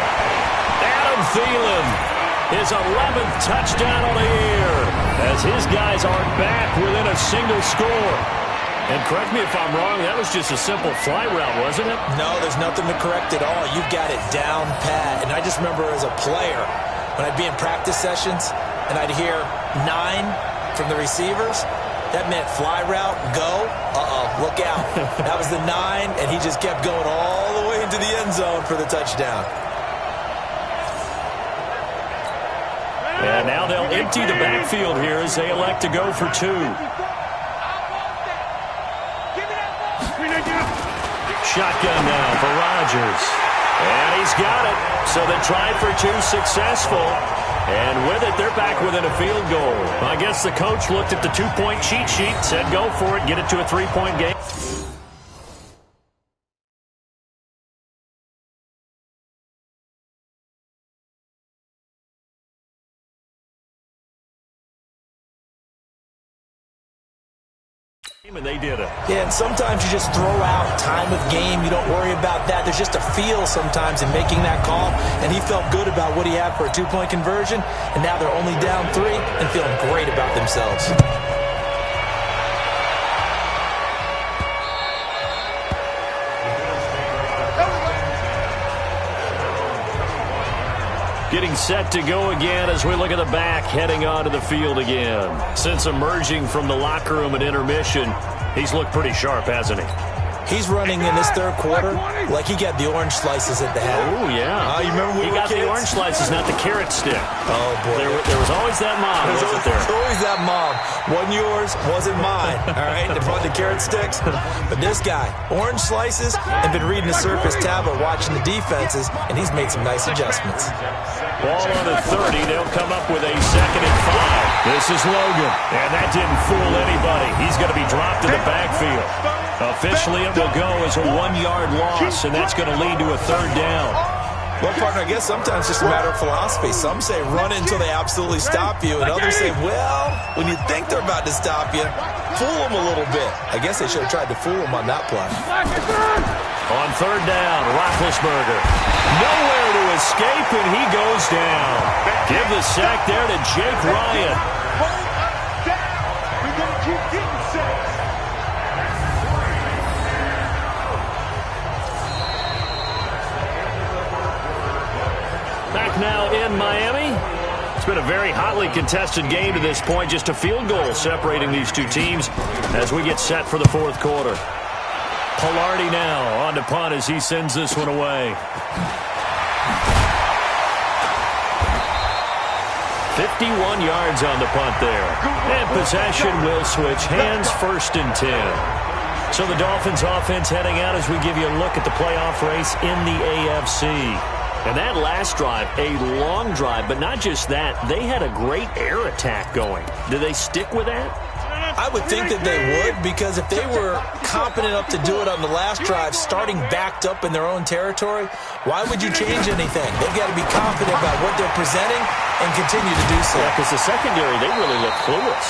Adam Thielen, his 11th touchdown of the year, as his guys are back within a single score. And correct me if I'm wrong, that was just a simple fly route, wasn't it? No, there's nothing to correct at all. You've got it down pat. And I just remember as a player, when I'd be in practice sessions and I'd hear 9 from the receivers, that meant fly route, go, look out. That was the 9, and he just kept going all the way into the end zone for the touchdown. And now they'll empty the backfield here as they elect to go for 2. Shotgun now for Rodgers. And he's got it. So they tried for 2, successful. And with it, they're back within a field goal. I guess the coach looked at the 2-point cheat sheet, said go for it, get it to a 3-point game. And they did it. Yeah, and sometimes you just throw out time of game. You don't worry about that. There's just a feel sometimes in making that call, and he felt good about what he had for a 2-point conversion, and now they're only down 3 and feeling great about themselves. Getting set to go again as we look at the back heading onto the field again. Since emerging from the locker room at intermission, he's looked pretty sharp, hasn't he? He's running in this 3rd quarter like he got the orange slices at the head. Oh, yeah. You remember he got the orange slices, not the carrot stick. Oh, boy. There was always that mom, wasn't there? There's always that mom. Wasn't yours, wasn't mine. All right, they brought the carrot sticks. But this guy, orange slices, and been reading the Surface tablet, watching the defenses, and he's made some nice adjustments. Ball on the 30. They'll come up with a 2nd and 5. This is Logan. And that didn't fool anybody. He's going to be dropped in the backfield. Officially, it will go as a 1-yard loss, and that's going to lead to a 3rd down. Well, partner, I guess sometimes it's just a matter of philosophy. Some say run until they absolutely stop you, and others say, well, when you think they're about to stop you, fool them a little bit. I guess they should have tried to fool them on that play. On 3rd down, Roethlisberger. Nowhere to escape, and he goes down. Give the sack there to Jake Ryan. We're going to keep getting sacks. Back now in Miami. It's been a very hotly contested game to this point. Just a field goal separating these two teams as we get set for the 4th quarter. Polardi now on to punt as he sends this one away. 51 yards on the punt there. And possession will switch hands, 1st and 10. So the Dolphins offense heading out as we give you a look at the playoff race in the AFC. And that last drive, a long drive, but not just that. They had a great air attack going. Do they stick with that? I would think that they would, because if they were competent enough to do it on the last drive, starting backed up in their own territory, why would you change anything? They've got to be confident about what they're presenting and continue to do so. Yeah, because the secondary, they really look clueless.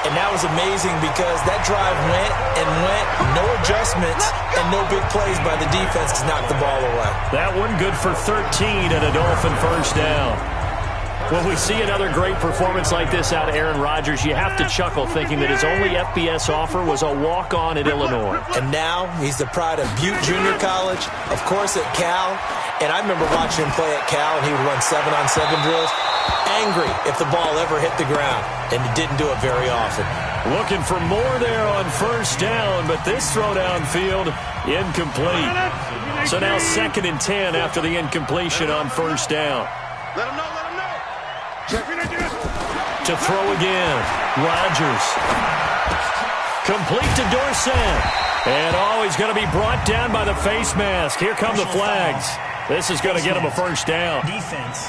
And that was amazing because that drive went and went, no adjustments, and no big plays by the defense to knock the ball away. That one good for 13 and a Dolphin 1st down. When we see another great performance like this out of Aaron Rodgers, you have to chuckle thinking that his only FBS offer was a walk-on at Illinois. And now he's the pride of Butte Junior College, of course at Cal. And I remember watching him play at Cal, and he would run 7-on-7 drills. angry if the ball ever hit the ground, and it didn't do it very often. Looking for more there on first down, but this throw downfield, incomplete. So now 2nd and 10 after the incompletion on first down. Let him know, let him know. To throw again, Rodgers. Complete to Dorsett. And he's going to be brought down by the face mask. Here come the flags. This is going to get him a first down. Defense.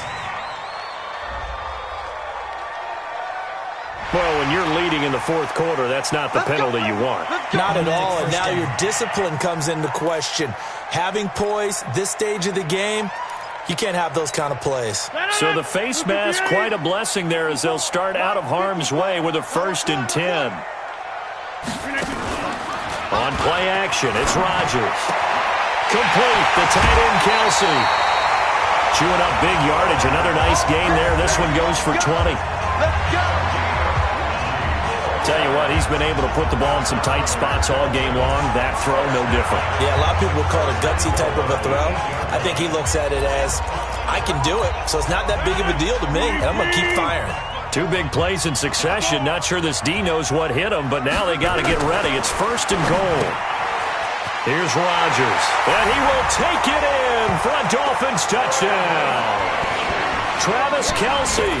Well, when you're leading in the 4th quarter, that's not the penalty you want. Not at all, and now your discipline comes into question. Having poise this stage of the game, you can't have those kind of plays. So the face mask, quite a blessing there as they'll start out of harm's way with a 1st and 10. On play action, it's Rodgers. Complete, the tight end, Kelsey. Chewing up big yardage, another nice gain there. This one goes for 20. Tell you what, he's been able to put the ball in some tight spots all game long. That throw, no different. Yeah, a lot of people would call it a gutsy type of a throw. I think he looks at it as, I can do it, so it's not that big of a deal to me, and I'm going to keep firing. 2 big plays in succession. Not sure this D knows what hit him, but now they got to get ready. It's 1st and goal. Here's Rodgers, and he will take it in for a Dolphins touchdown. Travis Kelsey,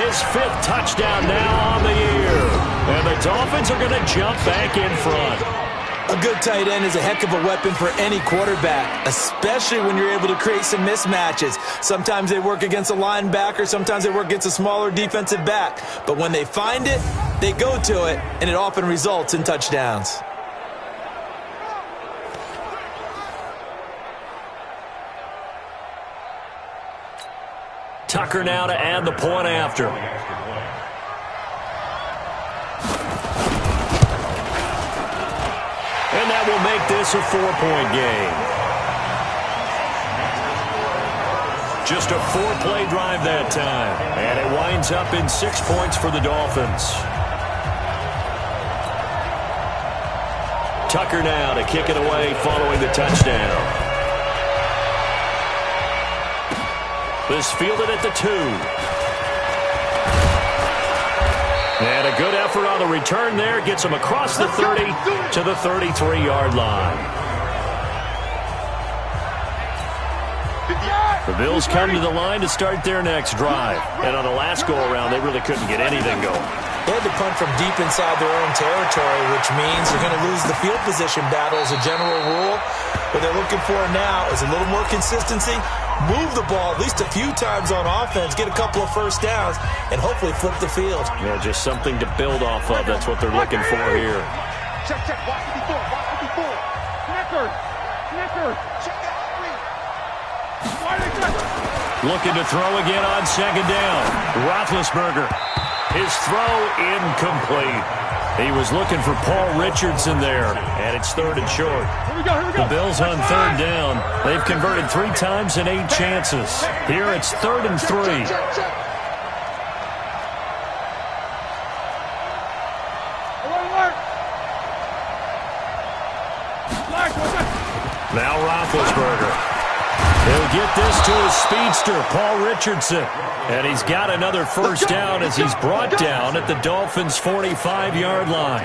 his 5th touchdown now on the year. And the Dolphins are going to jump back in front. A good tight end is a heck of a weapon for any quarterback, especially when you're able to create some mismatches. Sometimes they work against a linebacker, sometimes they work against a smaller defensive back. But when they find it, they go to it, and it often results in touchdowns. Tucker now to add the point after. And that will make this a 4-point game. Just a 4-play drive that time. And it winds up in 6 points for the Dolphins. Tucker now to kick it away following the touchdown. This fielded at the 2. And a good effort on the return there. Gets him across the 30 to the 33-yard line. The Bills come to the line to start their next drive. And on the last go-around, they really couldn't get anything going. They had to punt from deep inside their own territory, which means they're going to lose the field position battle as a general rule. What they're looking for now is a little more consistency, move the ball at least a few times on offense, get a couple of first downs, and hopefully flip the field. Yeah, just something to build off of. That's what they're looking for here. Check, watch 54, watch 54. Connector. Check out 3. Looking to throw again on 2nd down. Roethlisberger. His throw incomplete. He was looking for Paul Richardson there, and it's 3rd and short. Here we go. The Bills on 3rd down. They've converted 3 times in 8 chances. Here it's 3rd and 3. Now Roethlisberger. He'll get this to his speedster, Paul Richardson. And he's got another first down as he's brought down at the Dolphins' 45-yard line.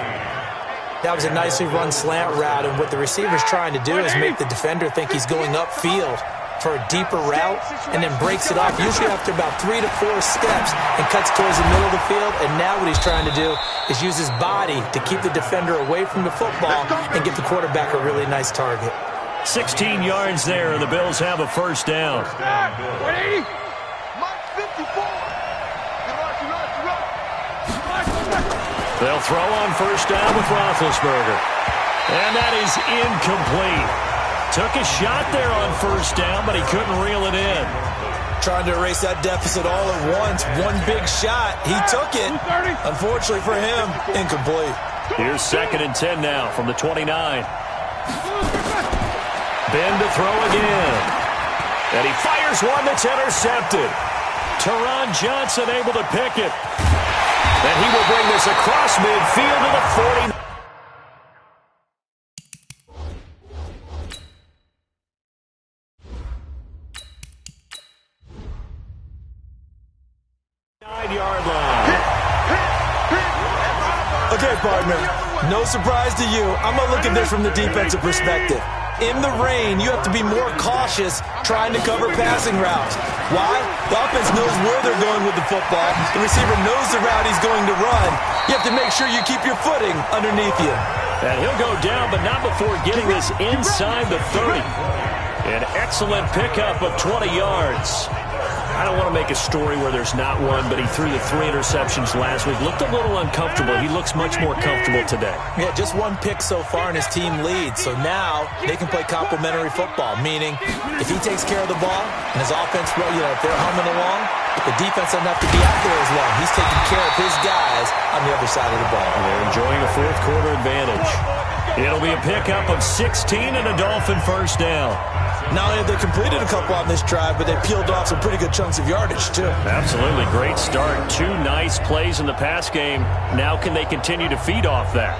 That was a nicely run slant route, and what the receiver's trying to do is make the defender think he's going upfield for a deeper route and then breaks it off, usually after about 3 to 4 steps, and cuts towards the middle of the field. And now what he's trying to do is use his body to keep the defender away from the football and give the quarterback a really nice target. 16 yards there, and the Bills have a first down. 180. Mike 54. They'll throw on first down with Roethlisberger. And that is incomplete. Took a shot there on first down, but he couldn't reel it in. Trying to erase that deficit all at once. One big shot. He took it. Unfortunately for him, incomplete. Here's 2nd and 10 now from the 29. Ben to throw again. And he fires one that's intercepted. Teron Johnson able to pick it. And he will bring this across midfield to the 49. Okay, partner, no surprise to you. I'm going to look at this from the defensive perspective. In the rain, you have to be more cautious trying to cover passing routes. Why? The offense knows where they're going with the football. The receiver knows the route he's going to run. You have to make sure you keep your footing underneath you. And he'll go down, but not before getting this inside the 30. An excellent pickup of 20 yards. I don't want to make a story where there's not one, but he threw the 3 interceptions last week. Looked a little uncomfortable. He looks much more comfortable today. Yeah, just 1 pick so far and his team leads. So now they can play complementary football, meaning if he takes care of the ball and his offense, if they're humming along, the defense doesn't have to be out there as long. He's taking care of his guys on the other side of the ball. And they're enjoying a fourth quarter advantage. It'll be a pickup of 16 and a Dolphin first down. Not only have they completed a couple on this drive, but they peeled off some pretty good chunks of yardage, too. Absolutely. Great start. 2 nice plays in the pass game. Now can they continue to feed off that?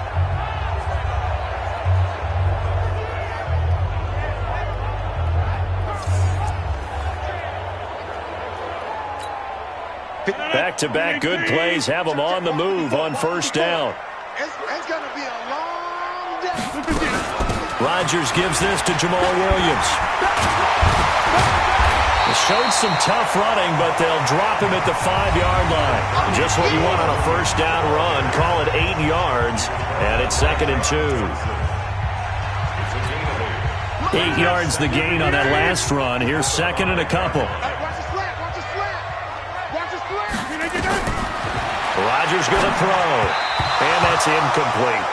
Back-to-back good plays have them on the move on first down. It's going to be a long day. Rodgers gives this to Jamal Williams. He showed some tough running, but they'll drop him at the 5-yard line. Just what you want on a first down run. Call it 8 yards, and it's 2nd and 2. 8 yards the gain on that last run. Here's 2nd and a couple. Rodgers going to throw, and that's incomplete.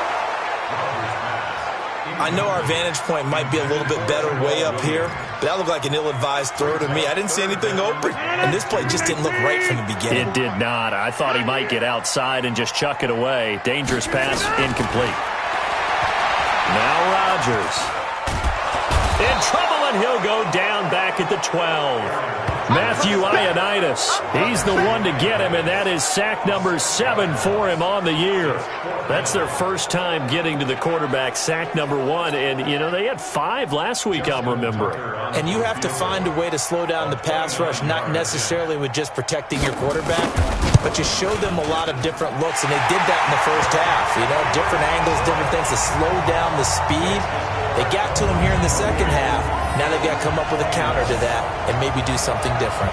I know our vantage point might be a little bit better way up here, but that looked like an ill-advised throw to me. I didn't see anything open, and this play just didn't look right from the beginning. It did not. I thought he might get outside and just chuck it away. Dangerous pass, incomplete. Now Rodgers. In trouble, and he'll go down back at the 12. Matthew Ioannidis, he's the one to get him, and that is sack number 7 for him on the year. That's their first time getting to the quarterback, sack number 1, and, they had 5 last week, I'm remembering. And you have to find a way to slow down the pass rush, not necessarily with just protecting your quarterback, but you show them a lot of different looks, and they did that in the first half. Different angles, different things to slow down the speed. They got to him here in the second half. Now they've got to come up with a counter to that and maybe do something different.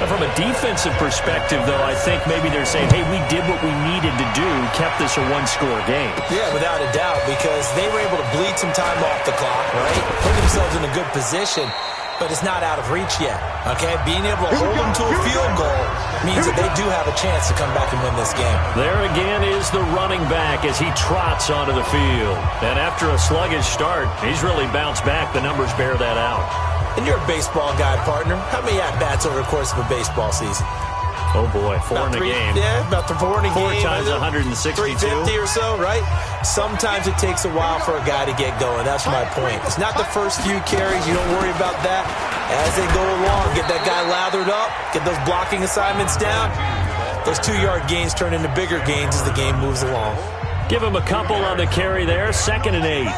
From a defensive perspective, though, I think maybe they're saying, hey, we did what we needed to do, kept this a 1-score game. Yeah, without a doubt, because they were able to bleed some time off the clock, right? Put themselves in a good position, but it's not out of reach yet, okay? Being able to hold them to a field goal means that they do have a chance to come back and win this game. There again is the running back as he trots onto the field. And after a sluggish start, he's really bounced back. The numbers bear that out. And you're a baseball guy, partner. How many at-bats over the course of a baseball season? Oh, boy, 4 in a game. Yeah, about 4 in a game. 4 times 162. 350 or so, right? Sometimes it takes a while for a guy to get going. That's my point. It's not the first few carries. You don't worry about that. As they go along, get that guy lathered up, get those blocking assignments down. Those 2-yard gains turn into bigger gains as the game moves along. Give him a couple on the carry there. 2nd and 8.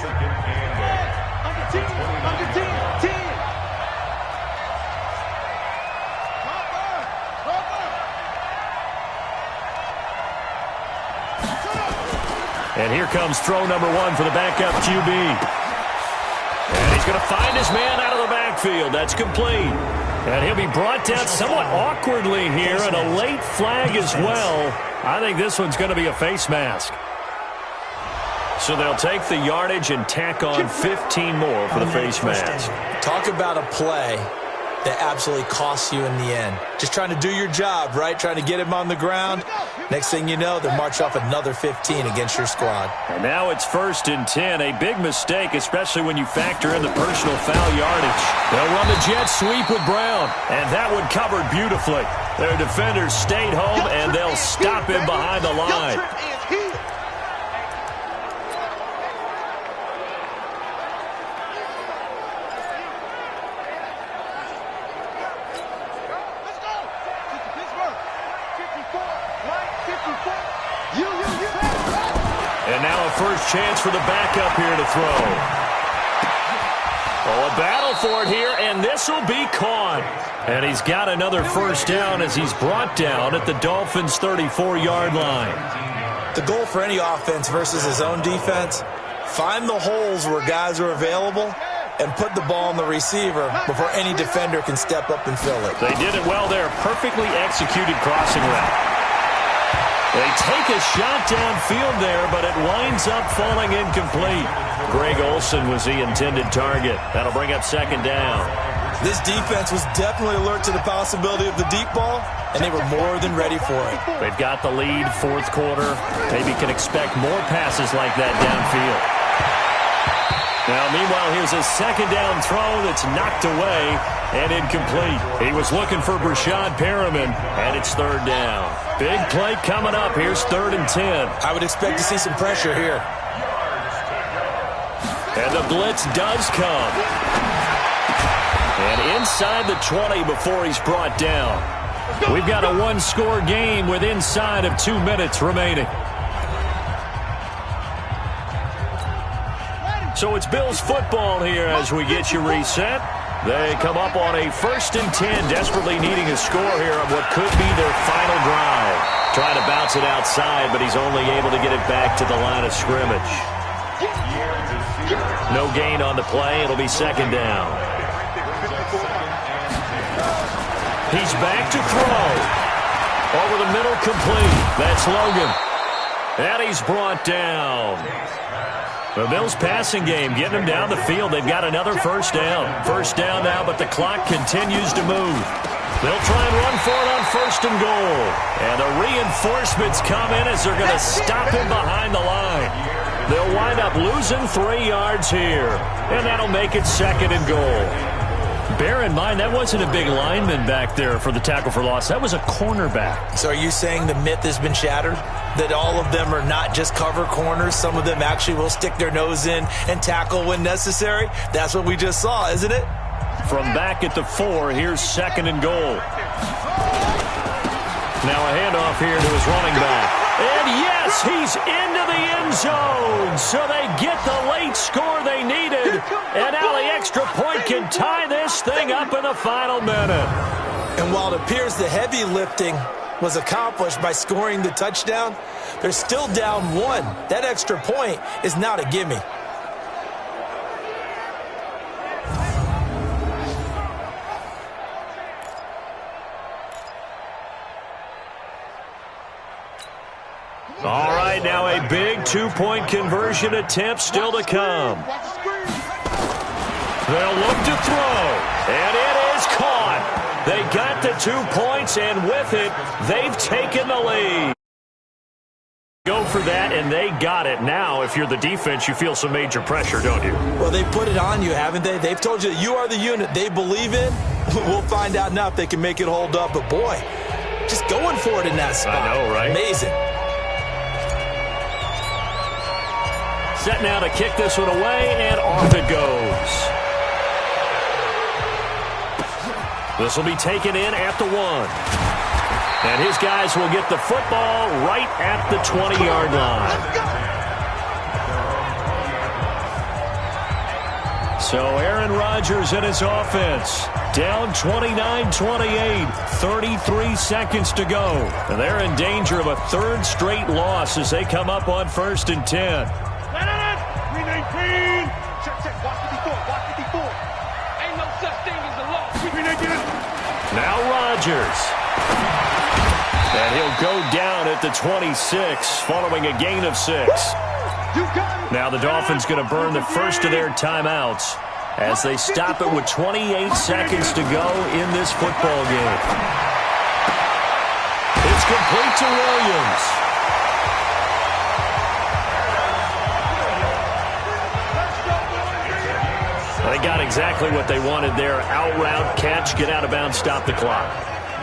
And here comes throw number 1 for the backup QB. And he's going to find his man out of the backfield. That's complete. And he'll be brought down somewhat awkwardly here, and a late flag as well. I think this one's going to be a face mask. So they'll take the yardage and tack on 15 more for the face mask. Talk about a play that absolutely costs you in the end. Just trying to do your job, right? Trying to get him on the ground. Next thing you know, they'll march off another 15 against your squad. And now it's 1st and 10. A big mistake, especially when you factor in the personal foul yardage. They'll run the jet sweep with Brown, and that one covered beautifully. Their defenders stayed home, and they'll stop him behind the line. And now a first chance for the backup here to throw. Oh, a battle for it here, and this will be caught. And he's got another first down as he's brought down at the Dolphins' 34-yard line. The goal for any offense versus his own defense, find the holes where guys are available and put the ball on the receiver before any defender can step up and fill it. They did it well there. Perfectly executed crossing route. They take a shot downfield there, but it winds up falling incomplete. Greg Olsen was the intended target. That'll bring up second down. This defense was definitely alert to the possibility of the deep ball, and they were more than ready for it. They've got the lead, fourth quarter. Maybe can expect more passes like that downfield. Now, meanwhile, here's a second down throw that's knocked away and incomplete. He was looking for Brashad Perriman, and it's third down. Big play coming up. Here's 3rd and 10. I would expect to see some pressure here. And the blitz does come. And inside the 20 before he's brought down. We've got a one-score game with inside of 2 minutes remaining. So it's Bills football here as we get you reset. They come up on a 1st and 10, desperately needing a score here on what could be their final drive. Trying to bounce it outside, but he's only able to get it back to the line of scrimmage. No gain on the play. It'll be second down. He's back to throw. Over the middle, complete. That's Logan. And he's brought down. The Bills passing game, getting them down the field. They've got another first down. First down now, but the clock continues to move. They'll try and run for it on 1st and goal. And the reinforcements come in as they're going to stop him behind the line. They'll wind up losing 3 yards here. And that'll make it 2nd and goal. Bear in mind, that wasn't a big lineman back there for the tackle for loss. That was a cornerback. So are you saying the myth has been shattered? That all of them are not just cover corners? Some of them actually will stick their nose in and tackle when necessary? That's what we just saw, isn't it? From back at the 4, here's 2nd and goal. Now a handoff here to his running back. And yes, he's into the end zone. So they get the late score they needed. And now the extra point can tie this thing up in the final minute. And while it appears the heavy lifting was accomplished by scoring the touchdown, they're still down 1. That extra point is not a gimme. All right, now a big 2-point conversion attempt still to come. They'll look to throw, and it is caught. They got the 2 points, and with it, they've taken the lead. Go for that, and they got it. Now, if you're the defense, you feel some major pressure, don't you? Well, they put it on you, haven't they? They've told you that you are the unit they believe in. We'll find out now if they can make it hold up. But, boy, just going for it in that spot. I know, right? Amazing. Set now to kick this one away, and off it goes. This will be taken in at the 1. And his guys will get the football right at the 20-yard line. So Aaron Rodgers and his offense down 29-28, 33 seconds to go. And they're in danger of a 3rd straight loss as they come up on 1st and 10. 319. Check. Watch 54. Ain't no such thing as a loss. 319. Now Rodgers. And he'll go down at the 26 following a gain of 6. Now the Dolphins going to burn the first of their timeouts as they stop it with 28 seconds to go in this football game. It's complete to Williams. They got exactly what they wanted there. Out route, catch, get out of bounds, stop the clock.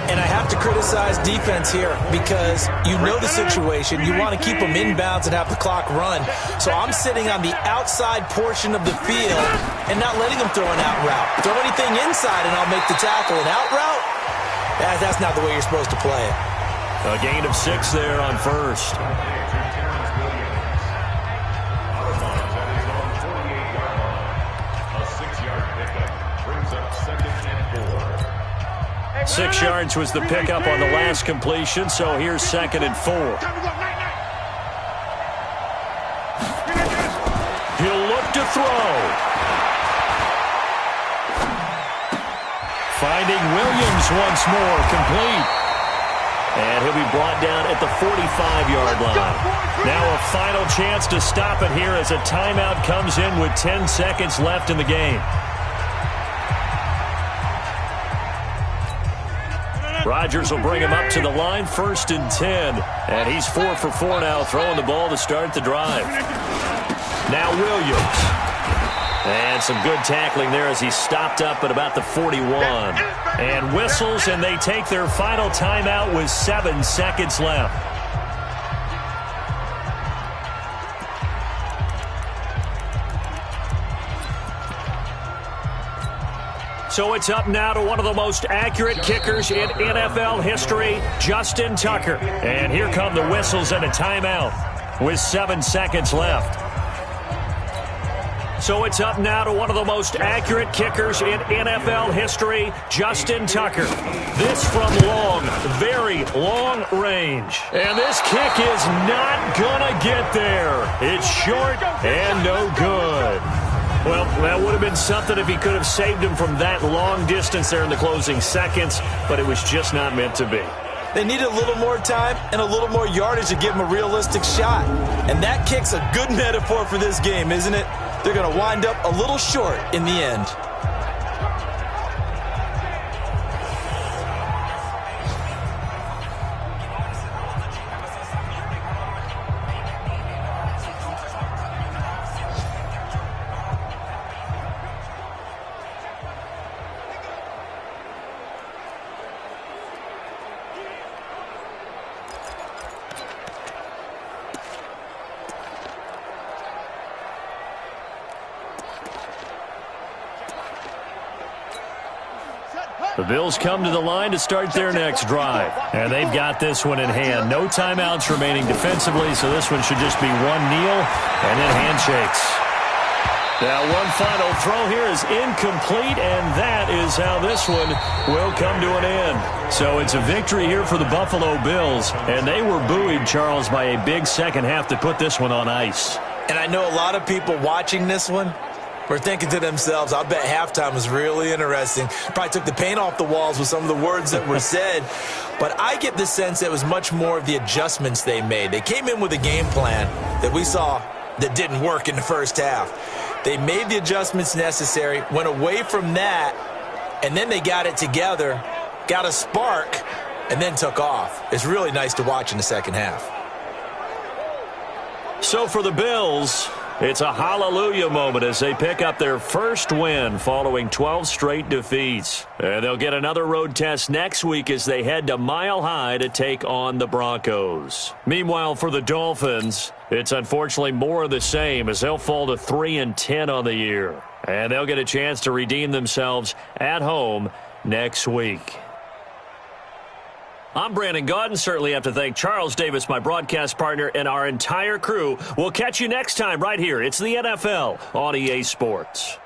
And I have to criticize defense here because you know the situation. You want to keep them inbounds and have the clock run. So I'm sitting on the outside portion of the field and not letting them throw an out route. Throw anything inside and I'll make the tackle. An out route? That's not the way you're supposed to play it. A gain of 6 there on 1st. A 6-yard pickup brings up 2nd and 4. 6 yards was the pickup on the last completion, so here's 2nd and 4. throw. Finding Williams once more, complete. And he'll be brought down at the 45-yard line. Now a final chance to stop it here as a timeout comes in with 10 seconds left in the game. Rodgers will bring him up to the line, 1st and 10. And he's 4 for 4 now, throwing the ball to start the drive. Now Williams. And some good tackling there as he stopped up at about the 41. And whistles, and they take their final timeout with 7 seconds left. So it's up now to one of the most accurate kickers in NFL history, Justin Tucker. And here come the whistles and a timeout with 7 seconds left. So it's up now to one of the most accurate kickers in NFL history, Justin Tucker. This from long, very long range. And this kick is not gonna get there. It's short and no good. Well, that would have been something if he could have saved him from that long distance there in the closing seconds, but it was just not meant to be. They need a little more time and a little more yardage to give him a realistic shot. And that kick's a good metaphor for this game, isn't it? They're going to wind up a little short in the end. The Bills come to the line to start their next drive. And they've got this one in hand. No timeouts remaining defensively, so this one should just be one kneel and then handshakes. Now one final throw here is incomplete, and that is how this one will come to an end. So it's a victory here for the Buffalo Bills, and they were buoyed, Charles, by a big second half to put this one on ice. And I know a lot of people watching this one were thinking to themselves, I bet halftime was really interesting. Probably took the paint off the walls with some of the words that were said. But I get the sense that it was much more of the adjustments they made. They came in with a game plan that we saw that didn't work in the first half. They made the adjustments necessary, went away from that, and then they got it together, got a spark, and then took off. It's really nice to watch in the second half. So for the Bills, it's a hallelujah moment as they pick up their first win following 12 straight defeats. And they'll get another road test next week as they head to Mile High to take on the Broncos. Meanwhile, for the Dolphins, it's unfortunately more of the same as they'll fall to 3-10 on the year. And they'll get a chance to redeem themselves at home next week. I'm Brandon Gaudin. Certainly have to thank Charles Davis, my broadcast partner, and our entire crew. We'll catch you next time right here. It's the NFL on EA Sports.